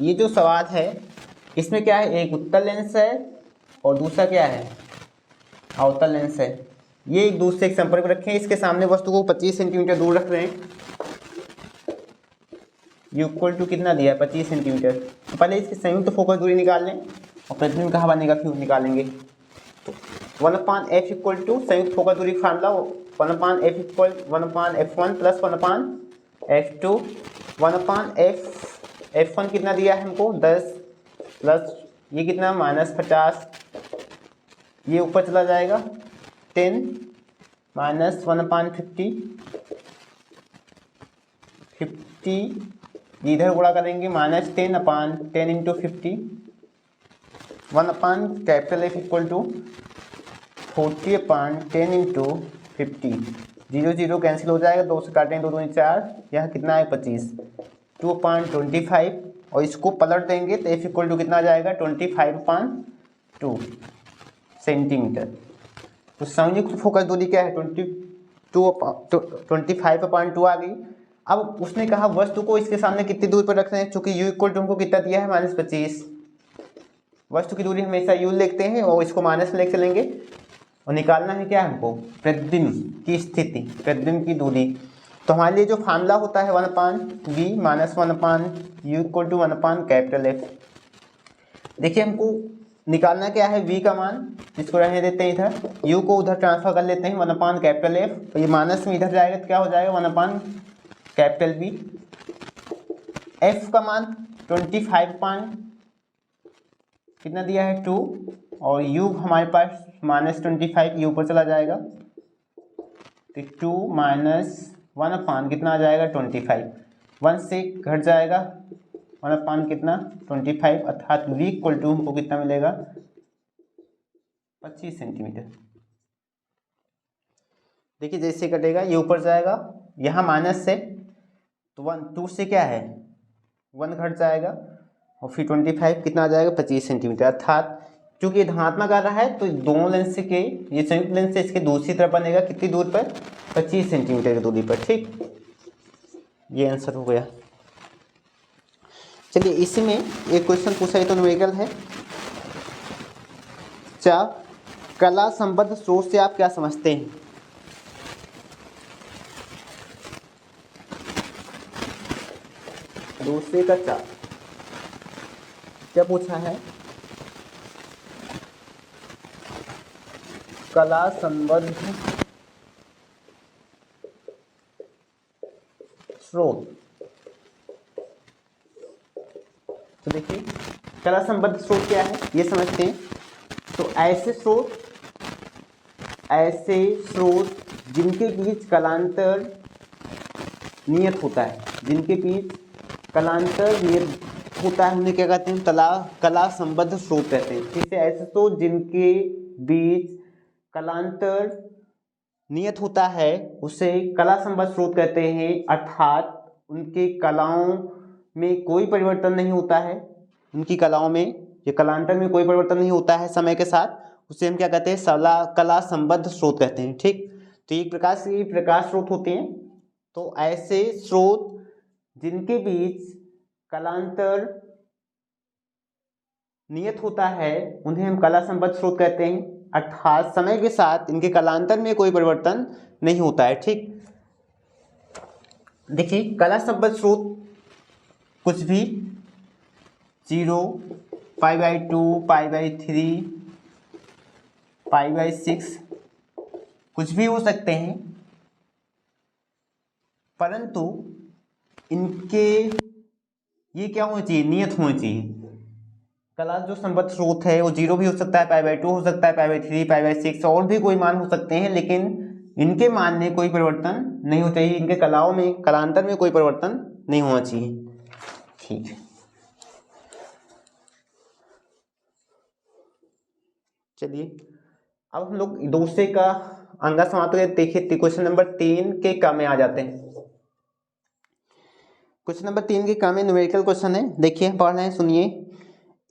ये जो सवाल है इसमें क्या है, एक उत्तल लेंस है और दूसरा क्या है अवतल लेंस है। ये एक दूसरे के संपर्क में रखें, इसके सामने वस्तु को 25 सेंटीमीटर दूर रख रहे हैं, ये इक्वल टू कितना दिया है 25 सेंटीमीटर। तो पहले इसकी संयुक्त फोकस दूरी निकाल लें और प्रतिबिंब कहाँ बनेगा फिर निकालेंगे। तो 1/f इक्वल टू संयुक्त फोकस दूरी formula 1/f equal 1/f1 plus 1/f2। 1/f1 कितना दिया है हमको 10 प्लस ये कितना -50, ये ऊपर चला जाएगा 10 माइनस 1/50, 50 इधर गुणा करेंगे -10/10 into 50, 1/F equal to 40/10 into 50। 0 0 cancel हो जाएगा, 2 से काटेंगे 2 2 4, यह कितना है 25, 2/25 और इसको पलट देंगे तो F इक्वल टू कितना आ जाएगा 25/2 सेंटीमीटर। तो संयुक्त फोकस दूरी क्या है 25/2 आ गई। अब उसने कहा वस्तु को इसके सामने कितनी दूर पर रखना है, चूंकि U इक्वल टू हमको कितना दिया है -25, वस्तु की दूरी हमेशा U लिखते हैं और इसको माइनस में लेके चलेंगे और निकालना है क्या हमको प्रतिबिंब की स्थिति, प्रतिबिंब की दूरी। तो हमारे लिए जो फार्मूला होता है 1/V minus 1/U equal to 1/F। देखिए हमको निकालना क्या है V का मान, इसको रहने देते हैं इधर, U को उधर ट्रांसफर कर लेते हैं 1/F, तो ये माइनस में इधर जाएगा तो क्या हो जाएगा 1/V। F का मान 25 कितना दिया है 2 और U हमारे पास -25, ये ऊपर चला जाएगा तो 2 माइनस 1/, कितना आ जाएगा 25, 1 से घट जाएगा 1/, कितना 25, अर्थात V इक्वल टू हमको कितना मिलेगा 25 सेंटीमीटर। देखिए जैसे कटेगा ये ऊपर जाएगा, यहाँ माइनस से तो 2 से क्या है 1 घट जाएगा और फिर 25 कितना आ जाएगा 25 सेंटीमीटर। अर्थात क्योंकि धनात्मक आ रहा है तो दोनों लेंस के ये संयुक्त लेंस से इसके दूसरी तरफ बनेगा कितनी दूर पर 25 सेंटीमीटर की दूरी पर। ठीक, ये आंसर हो गया। चलिए इसी में एक क्वेश्चन पूछा है तो न्यूमेरिकल है। कला संबद्ध स्रोत से आप क्या समझते हैं। दूसरे का 4 क्या पूछा है, कला संबद्ध स्रोत। तो देखिए कला संबद्ध स्रोत क्या है ये समझते हैं। तो ऐसे स्रोत ऐसे स्रोत जिनके बीच कलांतर नियत होता है, जिनके बीच कलांतर नियत होता है उन्हें क्या कहते हैं, कला संबद्ध स्रोत कहते हैं। ठीक है, ऐसे स्रोत जिनके बीच कलांतर नियत होता है उसे कला संबद्ध स्रोत कहते हैं, अर्थात उनके कलाओं में कोई परिवर्तन नहीं होता है, उनकी कलाओं में या कलांतर में कोई परिवर्तन नहीं होता है समय के साथ, उसे हम क्या कहते हैं, कला संबद्ध स्रोत कहते हैं। ठीक, तो एक प्रकार से प्रकाश स्रोत होते हैं। तो ऐसे स्रोत जिनके बीच कलांतर नियत होता है उन्हें हम कला संबद्ध स्रोत कहते हैं, अर्थात समय के साथ इनके कलांतर में कोई परिवर्तन नहीं होता है। ठीक, देखिए कला संबद्ध स्रोत कुछ भी 0, π/2, π/3, π/6 कुछ भी हो सकते हैं, परंतु इनके ये क्या होना चाहिए, नियत होना चाहिए। कला जो संबद्ध स्रोत है वो 0 भी हो सकता है, π/2 हो सकता है, π/3, π/6 और भी कोई मान हो सकते हैं, लेकिन इनके मान में कोई परिवर्तन नहीं होना चाहिए, इनके कलाओं में कलांतर में कोई परिवर्तन नहीं होना चाहिए। ठीक है, चलिए अब हम लोग दूसरे का अंगा समाप्त करके देखिए क्वेश्चन नंबर 3 के काम में आ जाते हैं। क्वेश्चन नंबर 3 के काम में न्यूमेरिकल क्वेश्चन है, देखिए पढ़ रहे हैं, सुनिए।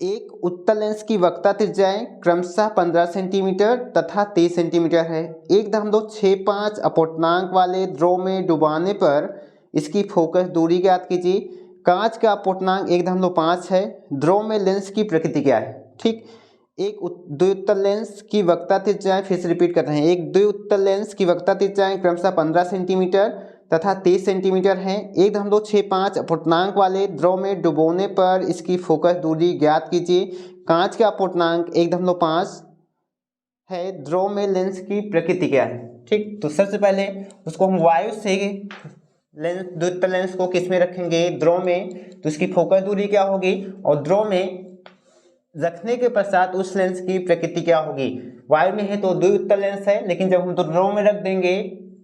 एक उत्तल लेंस की वक्रता त्रिज्याएं क्रमशः 15 सेंटीमीटर तथा 30 सेंटीमीटर है। 1.65 अपवर्तनांक वाले द्रव में डुबाने पर इसकी फोकस दूरी ज्ञात कीजिए। कांच का अपवर्तनांक 1.5 है। द्रव में लेंस की प्रकृति क्या है। ठीक, एक द्विउत्तल लेंस की वक्रता त्रिज्याएं, फिर से रिपीट कर रहे हैं, एक द्विउत्तल लेंस की वक्रता त्रिज्याएं क्रमशः 15 सेंटीमीटर तथा 30 सेंटीमीटर हैं। 1.65 अपवर्तनांक वाले द्रव में डुबोने पर इसकी फोकस दूरी ज्ञात कीजिए। कांच का अपवर्तनांक 1.5 है। द्रव में लेंस की प्रकृति क्या है। ठीक, तो सबसे पहले उसको हम वायु से लेंस, द्विउत्तल लेंस को किस में रखेंगे, द्रव में, तो इसकी फोकस दूरी क्या होगी, और द्रव में रखने के पश्चात उस लेंस की प्रकृति क्या होगी। वायु में है तो द्विउत्तल लेंस है, लेकिन जब हम तो द्रव में रख देंगे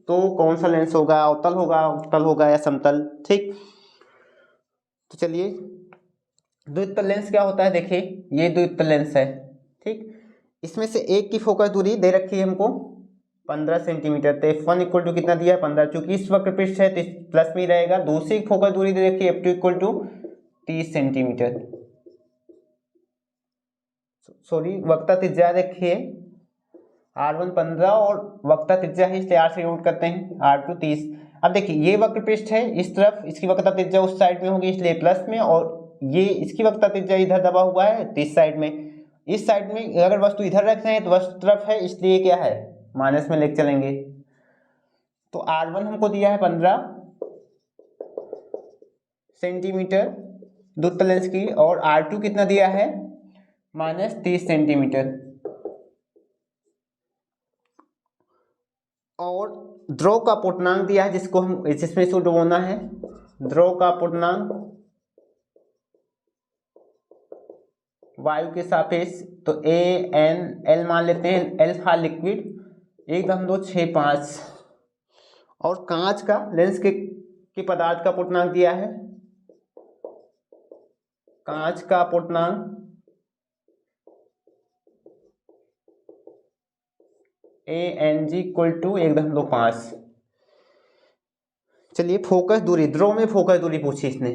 तो कौन सा लेंस होगा, अवतल होगा, उत्तल होगा या समतल। ठीक, तो चलिए द्विउत्तल लेंस क्या होता है, देखिए ये द्विउत्तल लेंस है। ठीक, इसमें से एक की फोकस दूरी दे रखी है हमको 15 सेंटीमीटर, तो f1 इक्वल टू कितना दिया है 15, चूंकि इस वक्र पृष्ठ है तो इस प्लस में ही रहेगा। दूसरी फोकस दूरी दे रखी है f2 equal to 30 centimetre, sorry वक्रता त्रिज्या देखिए r1 15 और वक्रता त्रिज्या है इसलिए r से नोट करते हैं, r2 30। अब देखिए ये वक्र पृष्ठ है, इस तरफ इसकी वक्रता त्रिज्या उस साइड में होगी इसलिए प्लस में, और ये इसकी वक्रता त्रिज्या इधर दबा हुआ है तो इस साइड में। इस साइड में अगर वस्तु इधर रख रहे हैं तो वस्तु तरफ है इसलिए क्या है माइनस में लेके चलेंगे। तो r1 हमको दिया है 15 सेंटीमीटर द्विउत्तल लेंस की, और r2 कितना दिया है -30 सेंटीमीटर। और द्रव का अपवर्तनांक दिया है जिसको हम जिसमें इसको डुबोना है, द्रव का अपवर्तनांक वायु के सापेक्ष, तो ANL मान लेते हैं, L था लिक्विड 1.65। और कांच का लेंस के पदार्थ का अपवर्तनांक दिया है, कांच का अपवर्तनांक ANG इक्वल टू 1.5। चलिए फोकस दूरी, द्रव में फोकस दूरी पूछी इसने,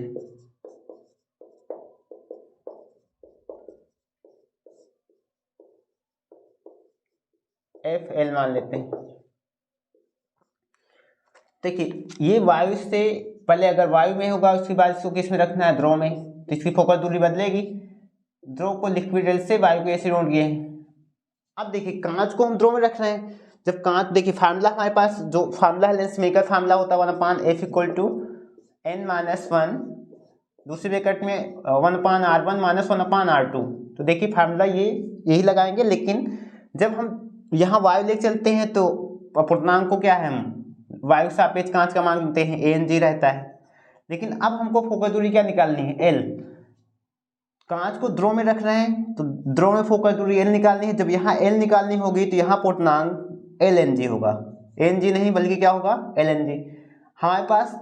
FL मान लेते हैं। देखिए ये वायु से पहले अगर वायु में होगा उसके बाद इसको किस में रखना है, द्रव में, तो इसकी फोकस दूरी बदलेगी। द्रव को लिक्विड L से, वायु को A से नोट किए हैं। अब देखिए कांच को हम द्रव में रख रहे हैं, जब कांच, देखिए फार्मूला हमारे पास जो फार्मूला है लेंस मेकर फार्मूला होता है 1/f इक्वल टू n-1, दूसरे ब्रैकेट में 1/r1 माइनस 1/r2। तो देखिए फार्मूला ये यही लगाएंगे, लेकिन जब हम यहाँ वायु लेके चलते हैं तो अपवर्तनांक को क्या है, हम वायु सापेक्ष कांच का मान लेते हैं ANG रहता है। लेकिन अब हमको फोकस दूरी क्या निकालनी है, L। कांच को द्रव में रख रहे हैं तो द्रव में फोकस दूरी L निकालनी है। जब यहाँ L निकालनी होगी तो यहाँ अपवर्तनांक LNG होगा, NG नहीं बल्कि क्या होगा, LNG। हमारे पास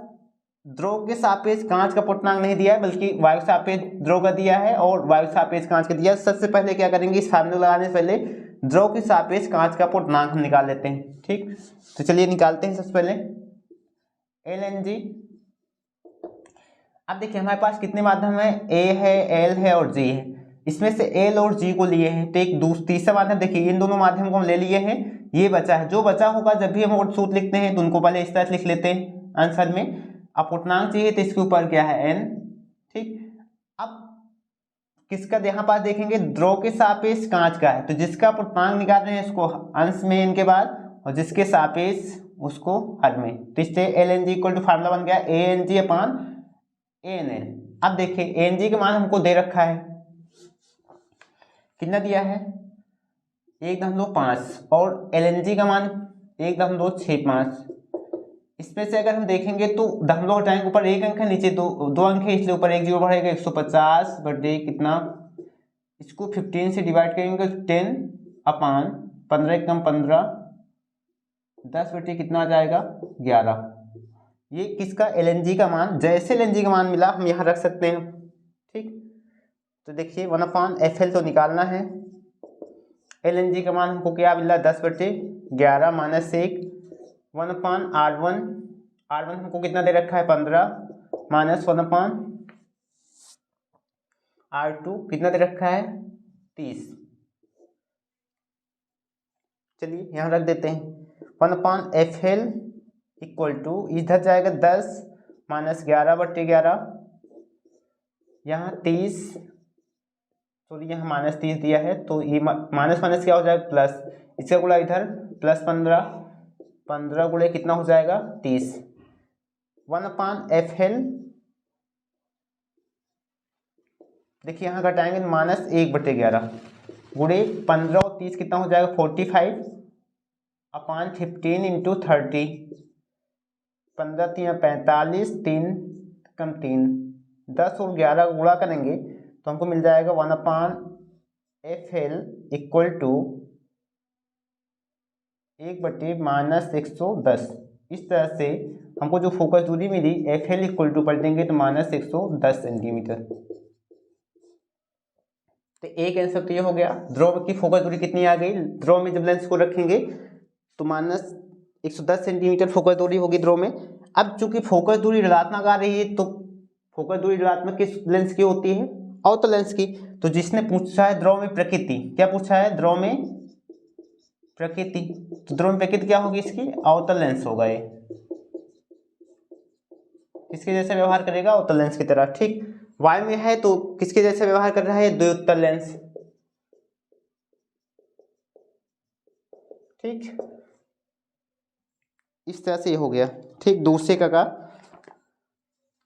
द्रव के सापेक्ष कांच का पूर्णांक नहीं दिया है बल्कि वायु सापेक्ष द्रव का दिया है और वायु सापेक्ष कांच का दिया है। सबसे पहले क्या करेंगे, इस फार्मूला लगाने से पहले द्रव के सापेक्ष कांच का पूर्णांक हम निकाल लेते हैं। ठीक, तो चलिए निकालते हैं सबसे पहले LNG। अब देखिए हमारे पास कितने माध्यम है, A है, L है और G है। इसमें से L और G को लिए हैं तो एक तीसरा माध्यम, देखिए इन दोनों माध्यम को हम ले लिए हैं, ये बचा है। जो बचा होगा जब भी हम सूत्र लिखते हैं तो उनको पहले इस तरह से लिख लेते हैं आंसर में। अब पूर्णांक चाहिए तो इसके ऊपर क्या है, n। ठीक, अब किसका यहाँ पास देखेंगे, द्रव के सापेक्ष कांच का है तो जिसका पूर्णांक निकाल रहे हैं उसको अंश में n के बाद और जिसके सापेक्ष उसको हर में। तो इससे LNG इक्वल टू फार्मूला बन गया ANG अपान ANL। अब देखिए ANG का मान हमको दे रखा है, कितना दिया है 1.5 और LNG का मान 1.65। इसमें से अगर हम देखेंगे तो दशमलव हटाएंगे, ऊपर एक अंक है नीचे दो अंक है इसलिए ऊपर एक जीरो बढ़ेगा, 150 बटे कितना, इसको 15 से डिवाइड करेंगे 10 अपान 15 एकम 15, 10 बटे कितना आ जाएगा 11। ये किसका, LNG का मान। जैसे LNG का मान मिला हम यहाँ रख सकते हैं। ठीक, तो देखिए 1/FL तो निकालना है, LNG का मान हमको क्या मिला 10 बटे 11 माइनस 1, 1/R1, R1 हमको कितना दे रखा है 15 माइनस 1/R2 कितना दे रखा है 30। चलिए यहाँ रख देते हैं 1/FL इक्वल टू, इधर जाएगा 10 माइनस 11 बटे 11, यहाँ 30, तो यहाँ माइनस 30 दिया है तो ये माइनस माइनस क्या हो जाएगा प्लस, इसका गुणा इधर प्लस 15 गुणे कितना हो जाएगा 30। 1/FL देखिए यहाँ घटाएंगे माइनस 1 बटे 11 गुणे 15 और 30 कितना हो जाएगा 45 अपान 15 इंटू 30, 15 3 45, 3 कम 3, 10 और 11 गुणा करेंगे तो हमको मिल जाएगा 1/FL इक्वल टू 1 बटे माइनस 110। इस तरह से हमको जो फोकस दूरी मिली FL इक्वल टू पलटेंगे तो माइनस 110 सेंटीमीटर। तो एक आंसर तो ये हो गया। ध्रुव की फोकस दूरी कितनी आ गई, ध्रुव में जब लेंस को रखेंगे तो माइनस 110 सेंटीमीटर फोकस दूरी होगी ध्रुव में। अब चूंकि फोकस दूरी ऋणात्मक आ रही है तो फोकस दूरी ऋणात्मक किस लेंस की होती है, अवतल लेंस की। तो जिसने पूछा है ध्रुव में प्रकृति, क्या पूछा है ध्रुव में प्रकृति, तो ध्रुव में प्रकृति क्या होगी इसकी, अवतल लेंस होगा। ये किसके जैसे व्यवहार करेगा, अवतल लेंस की तरह। ठीक, वायु में है तो किसके जैसे व्यवहार कर रहा है, द्विउत्तल लेंस। ठीक, इस तरह से ये हो गया। ठीक, दूसरे का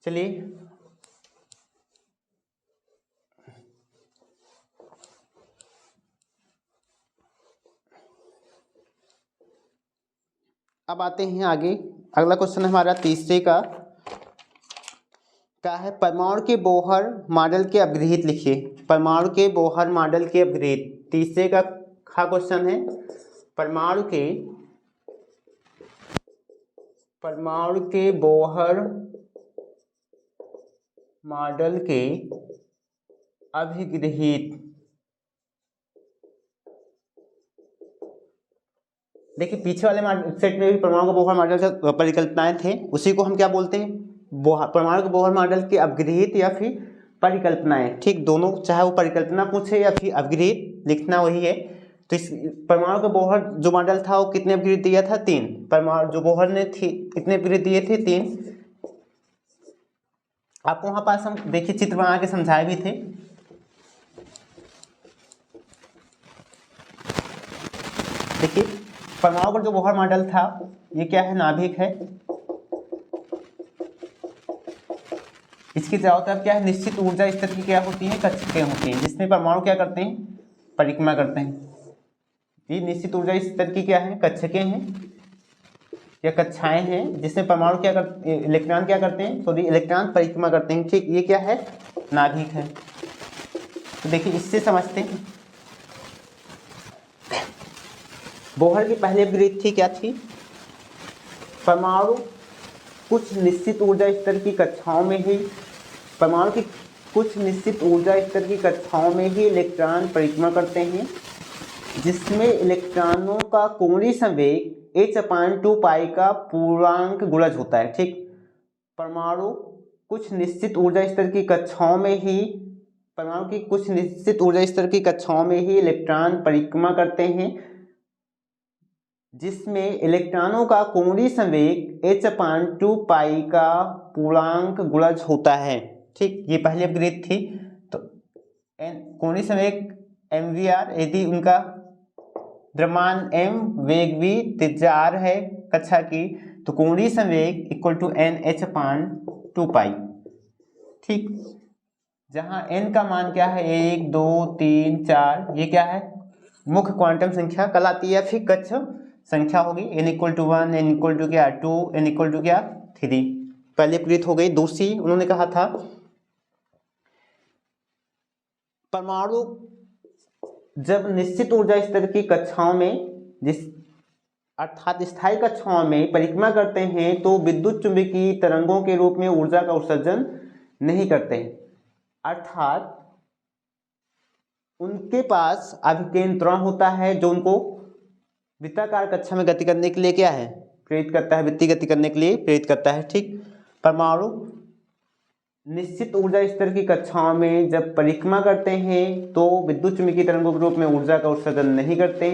चलिए अब आते हैं आगे। अगला क्वेश्चन हमारा तीसरे का क्या है, परमाणु के बोहर मॉडल के अपग्रहित लिखिए। परमाणु के बोहर मॉडल के अपग्रहित तीसरे का क्वेश्चन है। परमाणु के बोहर मॉडल के अभिग्रहित। देखिए पीछे वाले सेट में भी परमाणु का बोहर मॉडल का परिकल्पनाएं थे, उसी को हम क्या बोलते हैं, परमाणु के बोहर मॉडल के अपग्रहित या फिर परिकल्पनाएं। ठीक, दोनों, चाहे वो परिकल्पना पूछे या फिर अपग्रहित, लिखना वही है। तो इस परमाणु का बोहर जो मॉडल था वो कितने अपग्रहित दिया था, 3। परमाणु जो बोहर ने कितने अपग्रहित दिए थे, 3। आपको वहां पास हम देखिए चित्र बना के समझाए भी थे। देखिए परमाणु का जो बोहर मॉडल था ये क्या है, नाभिक है। इसकी चारों तरफ क्या है, निश्चित ऊर्जा स्तर की क्या होती है, कक्षकें होती हैं, जिसमें परमाणु क्या करते हैं, परिक्रमा करते हैं। ये निश्चित ऊर्जा स्तर की क्या है, कक्षकें हैं या कक्षाएं हैं, जिसमें परमाणु क्या करते, इलेक्ट्रॉन क्या करते हैं, सॉरी इलेक्ट्रॉन परिक्रमा करते हैं। ठीक, ये क्या है, नाभिक है। तो देखिए इससे समझते हैं। बोहर की पहली अपग्रेड थी क्या थी? परमाणु कुछ निश्चित ऊर्जा स्तर की कक्षाओं में ही परमाणु की कुछ निश्चित ऊर्जा स्तर की कक्षाओं में ही इलेक्ट्रॉन परिक्रमा करते हैं, जिसमें इलेक्ट्रॉनों का कोणीय संवेग h/2 पाई का पूर्णांक गुणज होता है। ठीक, परमाणु कुछ निश्चित ऊर्जा स्तर की कक्षाओं में ही परमाणु की कुछ निश्चित ऊर्जा स्तर की कक्षाओं में ही इलेक्ट्रॉन परिक्रमा करते हैं, जिसमें इलेक्ट्रॉनों का कोणीय संवेग h/2 पाई का पूर्णांक गुणज होता है। ठीक, ये पहली अपग्रेड थी। तो कोणीय संवेग mvr, यदि उनका द्रव्यमान m, वेग v, त्रिज्या r है कक्षा की, तो कोणीय संवेग इक्वल टू nh/2 पाई। ठीक, जहां n का मान क्या है 1 2 3 4, ये क्या है मुख्य क्वांटम संख्या कहलाती है, फिर कक्ष संख्या होगी n equal to 1, n equal to क्या 2, n इक्वल टू क्या 3। पहले अपग्रेड हो गई। दूसरी उन्होंने कहा था परमाणु जब निश्चित ऊर्जा स्तर की कक्षाओं में अर्थात स्थायी कक्षाओं में परिक्रमा करते हैं तो विद्युत चुंबकीय तरंगों के रूप में ऊर्जा का उत्सर्जन नहीं करते हैं, अर्थात उनके पास अभिकेंद्र त्वरण होता है जो उनको वृत्ताकार कक्षा में गति करने के लिए क्या है प्रेरित करता है, वृत्तीय गति करने के लिए प्रेरित करता है। ठीक, परमाणु निश्चित ऊर्जा स्तर की कक्षाओं में जब परिक्रमा करते हैं तो विद्युत चुंबकीय तरंगों के रूप में ऊर्जा का उत्सर्जन नहीं करते,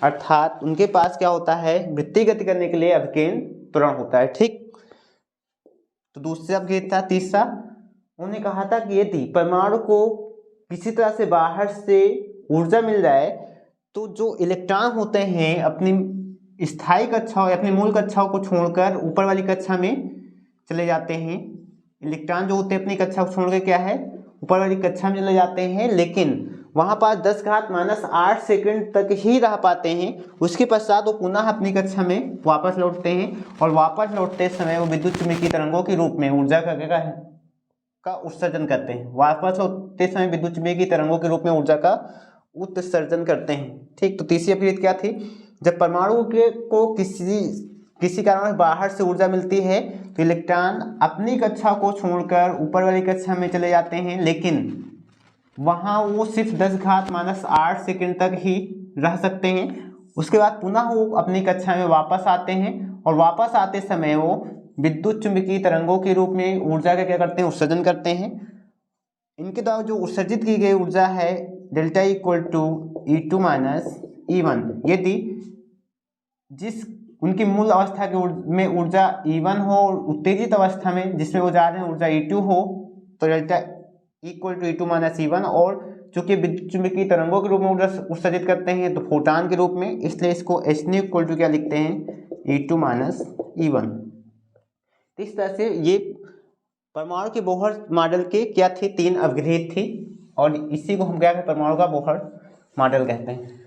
अर्थात उनके पास क्या होता है वृत्तीय गति करने के लिए अभिकेंद्र त्वरण होता है। ठीक, तो दूसरा अपग्रेड था। तीसरा उन्होंने कहा था कि यदि परमाणु को किसी तरह से बाहर से ऊर्जा मिल जाए तो जो इलेक्ट्रॉन होते हैं अपनी स्थायी कक्षाओं या अपनी मूल कक्षाओं को छोड़कर ऊपर वाली कक्षा में चले जाते हैं। इलेक्ट्रॉन जो होते हैं अपनी कक्षा को छोड़कर क्या है ऊपर वाली कक्षा में चले जाते हैं, लेकिन वहां पास 10⁻⁸ सेकंड तक ही रह पाते हैं। उसके पश्चात वो पुनः अपनी कक्षा में वापस लौटते हैं और वापस लौटते समय वो विद्युत चुंबकीय तरंगों के रूप में ऊर्जा का उत्सर्जन करते हैं। वापस लौटते समय विद्युत चुंबकीय तरंगों के रूप में ऊर्जा का उत्सर्जन करते हैं। ठीक, तो तीसरी अपग्रेड क्या थी? जब परमाणु को किसी कारण बाहर से ऊर्जा मिलती है तो इलेक्ट्रॉन अपनी कक्षा को छोड़कर ऊपर वाली कक्षा में चले जाते हैं, लेकिन वहां वो सिर्फ 10⁻⁸ सेकंड तक ही रह सकते हैं। उसके बाद पुनः वो अपनी कक्षा में वापस आते हैं और वापस आते समय वो विद्युत चुंबकीय तरंगों के रूप में ऊर्जा का क्या करते हैं उत्सर्जन करते हैं। इनके द्वारा जो उत्सर्जित की गई ऊर्जा है delta equal to E2 - E1, यदि जिस उनकी मूल अवस्था में ऊर्जा E1 हो और उत्तेजित अवस्था में जिसमें वो जा रहे हैं ऊर्जा E2 हो तो delta equal to E2 - E1, और चूंकि विद्युत चुंबकीय तरंगों के रूप में ऊर्जा उत्सर्जित करते हैं तो फोटान के रूप में, इसलिए इसको Hν इक्वल टू क्या लिखते हैं E2 - E1। इस तरह से ये परमाणु के बोहर मॉडल के क्या थे 3 अपग्रेड थी, और इसी को हम क्या कहते हैं परमाणु का बोहर मॉडल कहते हैं।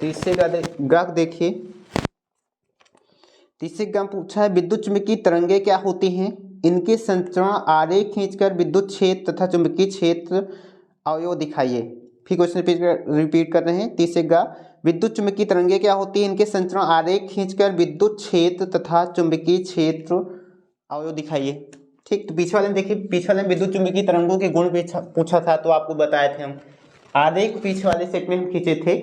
तीसरे ग्राफ देखिए। तीसरे ग्राफ पूछा है विद्युत चुंबकीय तरंगे क्या होती हैं, इनके संचरण आरेख खींचकर विद्युत क्षेत्र तथा चुंबकीय क्षेत्र अवयव दिखाइए। फिर क्वेश्चन रिपीट कर रहे हैं। तीसरे ग्राफ विद्युत चुंबकीय तरंगे क्या होती है, इनके संचरण आरेख खींचकर विद्युत क्षेत्र तथा चुंबकीय क्षेत्र अवयव दिखाइए। ठीक, तो पीछे वाले में देखिए, पीछे वाले में विद्युत चुंबकीय तरंगों के गुण पूछा था तो आपको बताए थे हम, आरेख पीछे वाले सेट में हम खींचे थे।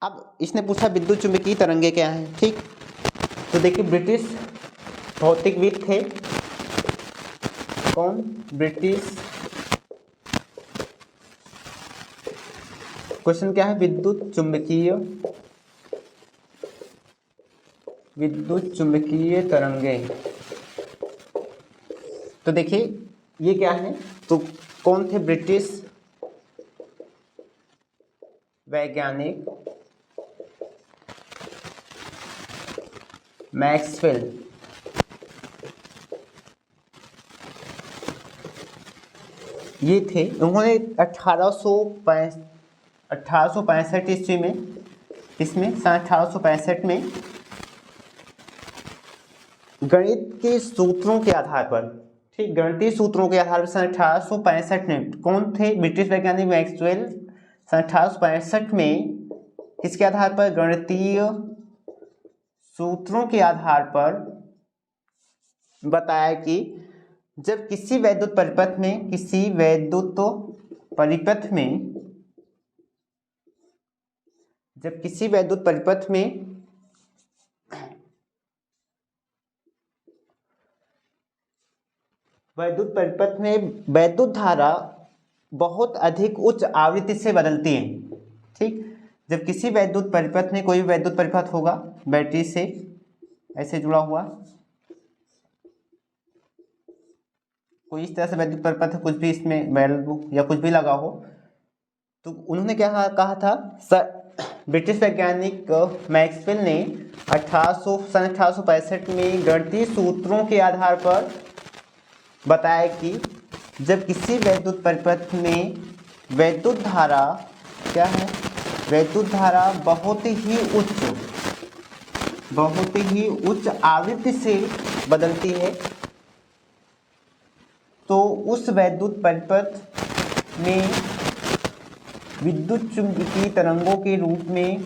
अब इसने पूछा विद्युत चुंबकीय तरंगे क्या हैं। ठीक, तो देखिए ब्रिटिश भौतिकविद थे, कौन? ब्रिटिश। क्वेश्चन क्या है? विद्युत चुंबकीय तरंगे। तो देखिए ये क्या है, तो कौन थे? ब्रिटिश वैज्ञानिक मैक्सवेल। ये थे, उन्होंने 1865 ईस्वी में, इसमें सन 1865 में गणित के सूत्रों के आधार पर, ठीक, गणितीय सूत्रों के आधार पर सन 1865 में कौन थे? ब्रिटिश वैज्ञानिक मैक्सवेल सन 1865 में किसके आधार पर? गणितीय सूत्रों के आधार पर बताया कि जब किसी वैद्युत परिपथ में वैद्युत धारा बहुत अधिक उच्च आवृत्ति से बदलती है। ठीक, जब किसी वैद्युत परिपथ में, कोई वैद्युत परिपथ होगा बैटरी से ऐसे जुड़ा हुआ, कोई इस तरह से वैद्युत परिपथ है, कुछ भी इसमें बल्ब या कुछ भी लगा हो, तो उन्होंने क्या कहा था? ब्रिटिश वैज्ञानिक मैक्सवेल ने सन 1865 में गणितीय सूत्रों के आधार पर बताया कि जब किसी वैद्युत परिपथ में वैद्युत धारा क्या है? वैद्युत धारा बहुत ही उच्च आवृत्ति से बदलती है, तो उस वैद्युत परिपथ में विद्युत चुंबकीय तरंगों के रूप में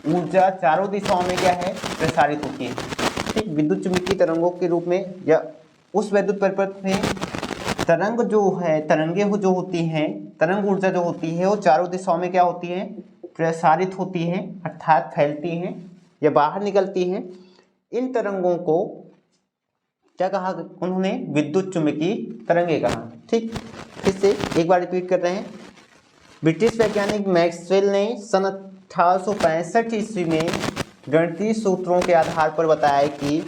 ऊर्जा चारों दिशाओं में क्या है? प्रसारित होती है। ठीक, विद्युत चुंबकीय तरंगों के रूप में, या उस वैद्युत परिपथ में तरंग जो है, तरंगें जो होती हैं, तरंग ऊर्जा जो होती है वो चारों दिशाओं में क्या होती है? प्रसारित होती हैं, अर्थात फैलती हैं या बाहर निकलती हैं। इन तरंगों को क्या कहा उन्होंने? विद्युत चुंबकीय तरंगे कहा। ठीक, फिर से एक बार रिपीट कर रहे हैं। ब्रिटिश वैज्ञानिक मैक्सवेल ने सन 1865 ईस्वी में गणितीय सूत्रों के आधार पर बताया कि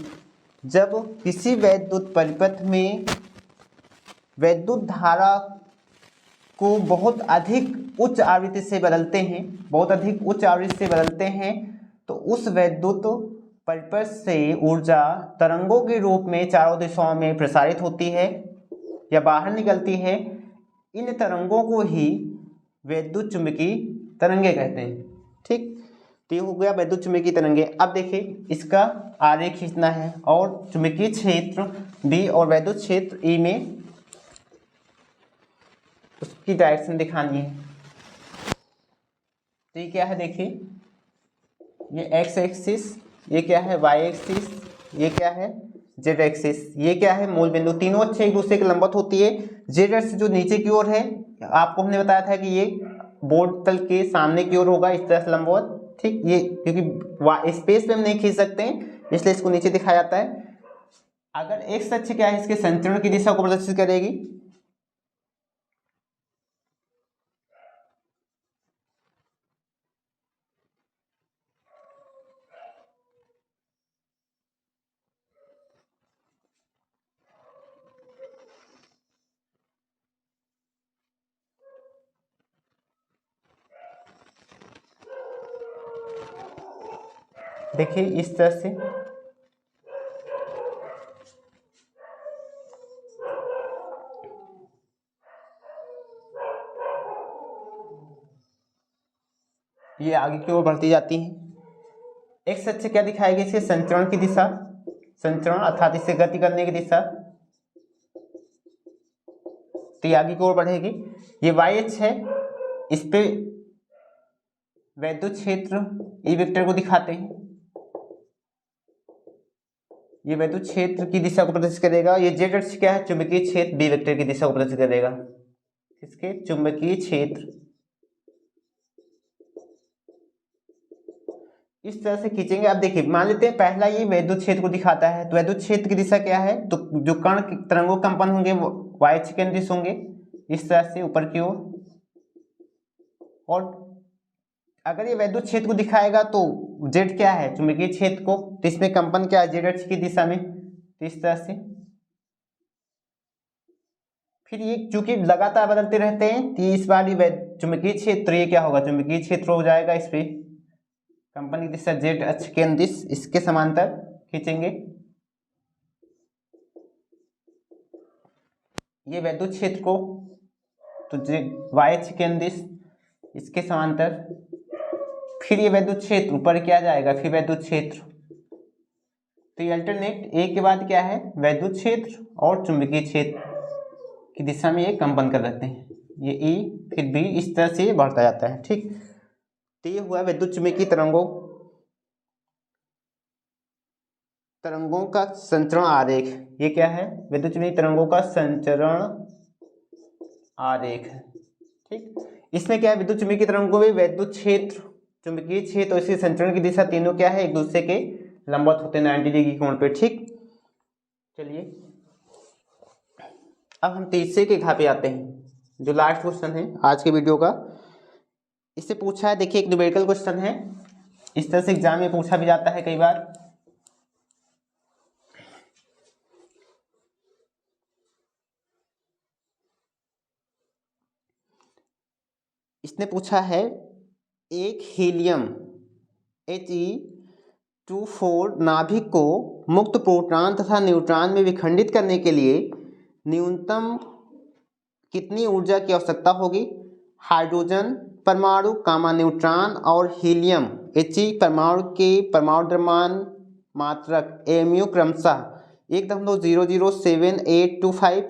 जब किसी वैद्युत परिपथ में वैद्युत धारा को बहुत अधिक उच्च आवृत्ति से बदलते हैं, तो उस वैद्युत परिपथ से ऊर्जा तरंगों के रूप में चारों दिशाओं में प्रसारित होती है या बाहर निकलती है। इन तरंगों को ही वैद्युत चुंबकीय तरंगे कहते हैं। ठीक, तो ये हो गया वैद्युत चुंबकीय तरंगे। अब देखिए इसका आरेख खींचना है और चुंबकीय क्षेत्र B और वैद्युत क्षेत्र E में उसकी डायरेक्शन दिखानी है। तो ये क्या है? देखिए, ये x एक्सिस, ये क्या है? y एक्सिस, ये क्या है? z एक्सिस, ये क्या है? मूल बिंदु। तीनों अक्षें एक दूसरे के लंबवत होती है। z एक्सिस जो नीचे की ओर है, आपको हमने बताया था कि ये बोर्ड तल के सामने की ओर होगा, इस तरह से लंबवत। ठीक, ये क्योंकि स्पेस पे हम नहीं खींच सकते हैं इसलिए इसको नीचे दिखाया जाता है। अगर x अक्ष क्या है? इसके संचरण की दिशा को प्रदर्शित करेगी। देखिए इस तरह से ये आगे की ओर बढ़ती जाती हैं। एक्स अक्ष क्या दिखाएगी? इसके संचरण की दिशा, संचरण अर्थात इससे गति करने की दिशा, तो ये आगे की ओर बढ़ेगी। ये वाई अक्ष है, इस पे वैद्युत क्षेत्र ई वेक्टर को दिखाते हैं। ये वैद्युत क्षेत्र की दिशा को प्रदर्शित करेगा। ये जेड अक्ष क्या है? चुंबकीय क्षेत्र बी वेक्टर की दिशा को प्रदर्शित करेगा। इसके चुंबकीय क्षेत्र इस तरह से खींचेंगे। अब देखिए, मान लेते हैं पहला ये वैद्युत क्षेत्र को दिखाता है, तो वैद्युत क्षेत्र की दिशा क्या है? तो जो कण तरंगों कंपन होंगे वो वाई अक्ष के अनुदिश होंगे, इस तरह से ऊपर की ओर। और अगर ये वैद्युत क्षेत्र को दिखाएगा तो जेड क्या है? चुंबकीय क्षेत्र को, तो इसमें कंपन क्या है? जेड अक्ष की दिशा में, तो इस तरह से। फिर ये चूंकि लगातार बदलते रहते हैं, तो इस बार ये चुंबकीय क्षेत्र, ये क्या होगा? चुंबकीय क्षेत्र हो जाएगा। इस पे कंपन की दिशा जेड अक्ष के अनुदिश इसके समांतर खींचेंगे। ये वैद्युत क्षेत्र को तो वाई अक्ष के अनुदिश इसके समांतर। फिर ये वैद्युत क्षेत्र ऊपर क्या जाएगा? फिर वैद्युत क्षेत्र तो ये अल्टरनेट ए के बाद क्या है, वैद्युत क्षेत्र और चुंबकीय क्षेत्र की दिशा में ये कंपन कर रहते हैं, ये ई फिर बी, इस तरह से बढ़ता जाता है। ठीक, तो ये हुआ वैद्युत चुंबकीय तरंगों का संचरण आरेख। ये क्या है, विद्युत चुंबकीय तरंगों का संचरण आरेख। ठीक, इसमें क्या है, विद्युत चुंबकीय तरंगों में वैद्युत क्षेत्र, चुंबकीय क्षेत्र और इसके संचरण की दिशा तीनों क्या है, एक दूसरे के लंबवत होते हैं 90 डिग्री कोण पे। ठीक, चलिए अब हम तीसरे के घा पे आते हैं, जो लास्ट क्वेश्चन है आज के वीडियो का। इससे पूछा है, देखिए एक न्यूमेरिकल क्वेश्चन है, इस तरह से एग्जाम में पूछा भी जाता है कई बार। इसने पूछा है, एक हीलियम He24 नाभिक को मुक्त प्रोटॉन तथा न्यूट्रॉन में विखंडित करने के लिए न्यूनतम कितनी ऊर्जा की आवश्यकता होगी। हाइड्रोजन परमाणु, न्यूट्रॉन और हीलियम He परमाणु के परमाणु द्रव्यमान मात्रक AMU क्रमशः 1.007825,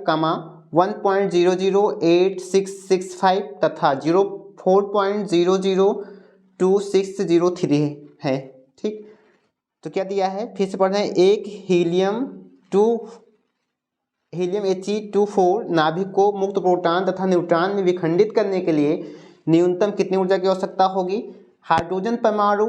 1.008665 तथा 4.002603 है। ठीक, तो क्या दिया है, फिर से पढ़ रहे हैं, एक हीलियम He24 नाभिक को मुक्त प्रोटॉन तथा न्यूट्रॉन में विखंडित करने के लिए न्यूनतम कितनी ऊर्जा की आवश्यकता होगी। हाइड्रोजन परमाणु,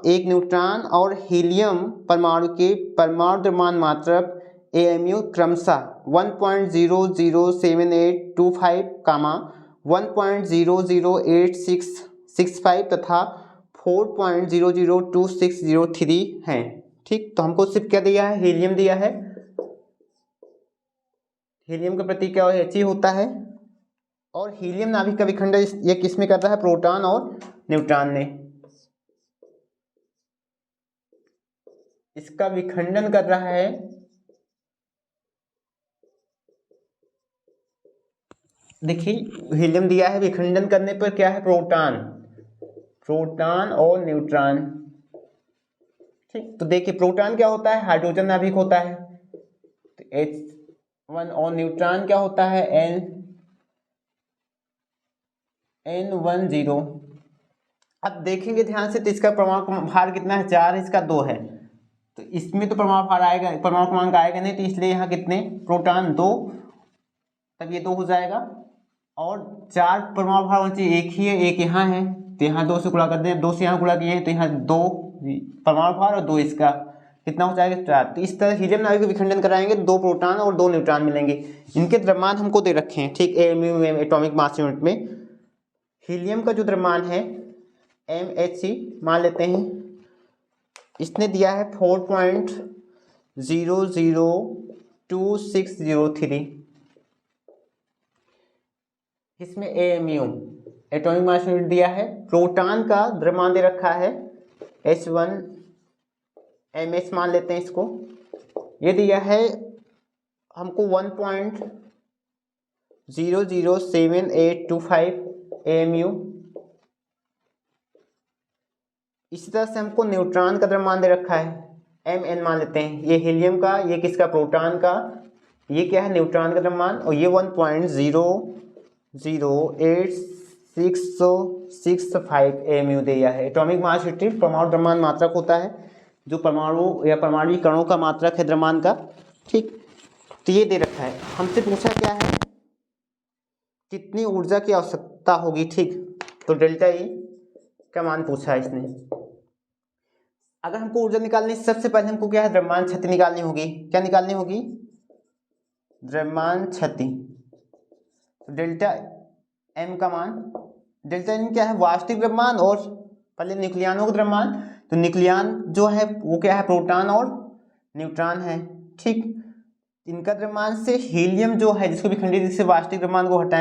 एक न्यूट्रॉन और हीलियम परमाणु के परमाणु द्रव्यमान मात्रक AMU क्रमशः 1.007825, 1.008665 तथा 4.002603 है। ठीक, तो हमको सिर्फ क्या दिया है, हीलियम दिया है। हीलियम का प्रतीक क्या He होता है, और हीलियम नाभिक का विखंडन ये किसमें कर रहा है, प्रोटॉन और न्यूट्रॉन ने। इसका विखंडन कर रहा है, देखिए हीलियम दिया है, विखंडन करने पर क्या है, प्रोटॉन और न्यूट्रॉन। ठीक, तो देखिए प्रोटॉन क्या होता है, हाइड्रोजन नाभिक होता है, तो H1, और न्यूट्रॉन क्या होता है, N10। अब देखेंगे ध्यान से, तो इसका परमाणु भार कितना है, 4, इसका 2 है, तो इसमें तो परमाणु भार आएगा, परमाणु क्रमांक आएगा नहीं, तो इसलिए यहाँ कितने, प्रोटॉन 2, तब ये 2 हो जाएगा, और 4 परमाणु भार होना चाहिए, एक ही है, एक यहाँ है, तो यहाँ 2 से गुणा कर दें, 2 से यहाँ गुणा किए हैं, तो यहाँ 2 परमाणु भार और 2 इसका, कितना हो जाएगा, 4। तो इस तरह हीलियम नाभिक का विखंडन कराएंगे, 2 प्रोटॉन और 2 न्यूट्रॉन मिलेंगे। इनके द्रव्यमान हमको दे रखे हैं। ठीक, AMU में, एटॉमिक मास यूनिट में हीलियम का जो द्रव्यमान है MHE मान लेते हैं, इसने दिया है 4.002603। इसमें AMU एटॉमिक मास यूनिट दिया है। प्रोटॉन का द्रव्यमान दे रखा है H1 mH मान लेते हैं इसको, ये दिया है हमको 1.007825 AMU। इसी तरह से हमको न्यूट्रॉन का द्रव्यमान दे रखा है Mn मान लेते हैं, ये हीलियम का, ये किसका, प्रोटॉन का, ये क्या है, न्यूट्रॉन का द्रव्यमान, और ये 1.008665 AMU दिया है। एटॉमिक मास यूनिट परमाणु द्रव्यमान मात्रक होता है, जो परमाणु या परमाणु कणों का मात्रक है द्रव्यमान का। ठीक, तो ये दे रखा है। हमसे पूछा क्या है, कितनी ऊर्जा की आवश्यकता होगी। ठीक, तो डेल्टा E का मान पूछा है इसने। अगर हमको ऊर्जा निकालनी, सबसे पहले हमको क्या है, द्रव्यमान क्षति निकालनी होगी। क्या निकालनी होगी, द्रव्यमान क्षति। तो डेल्टा M का मान, डेल्टा M क्या है, वास्तविक द्रव्यमान और पहले न्यूक्लियनों का द्रव्यमान। तो न्यूक्लियन जो है वो क्या है, प्रोटॉन और न्यूट्रॉन है। ठीक, इनका द्रव्यमान से हीलियम जो है, जिसको विखंडित से वास्तविक द्रव्यमान को हटाएं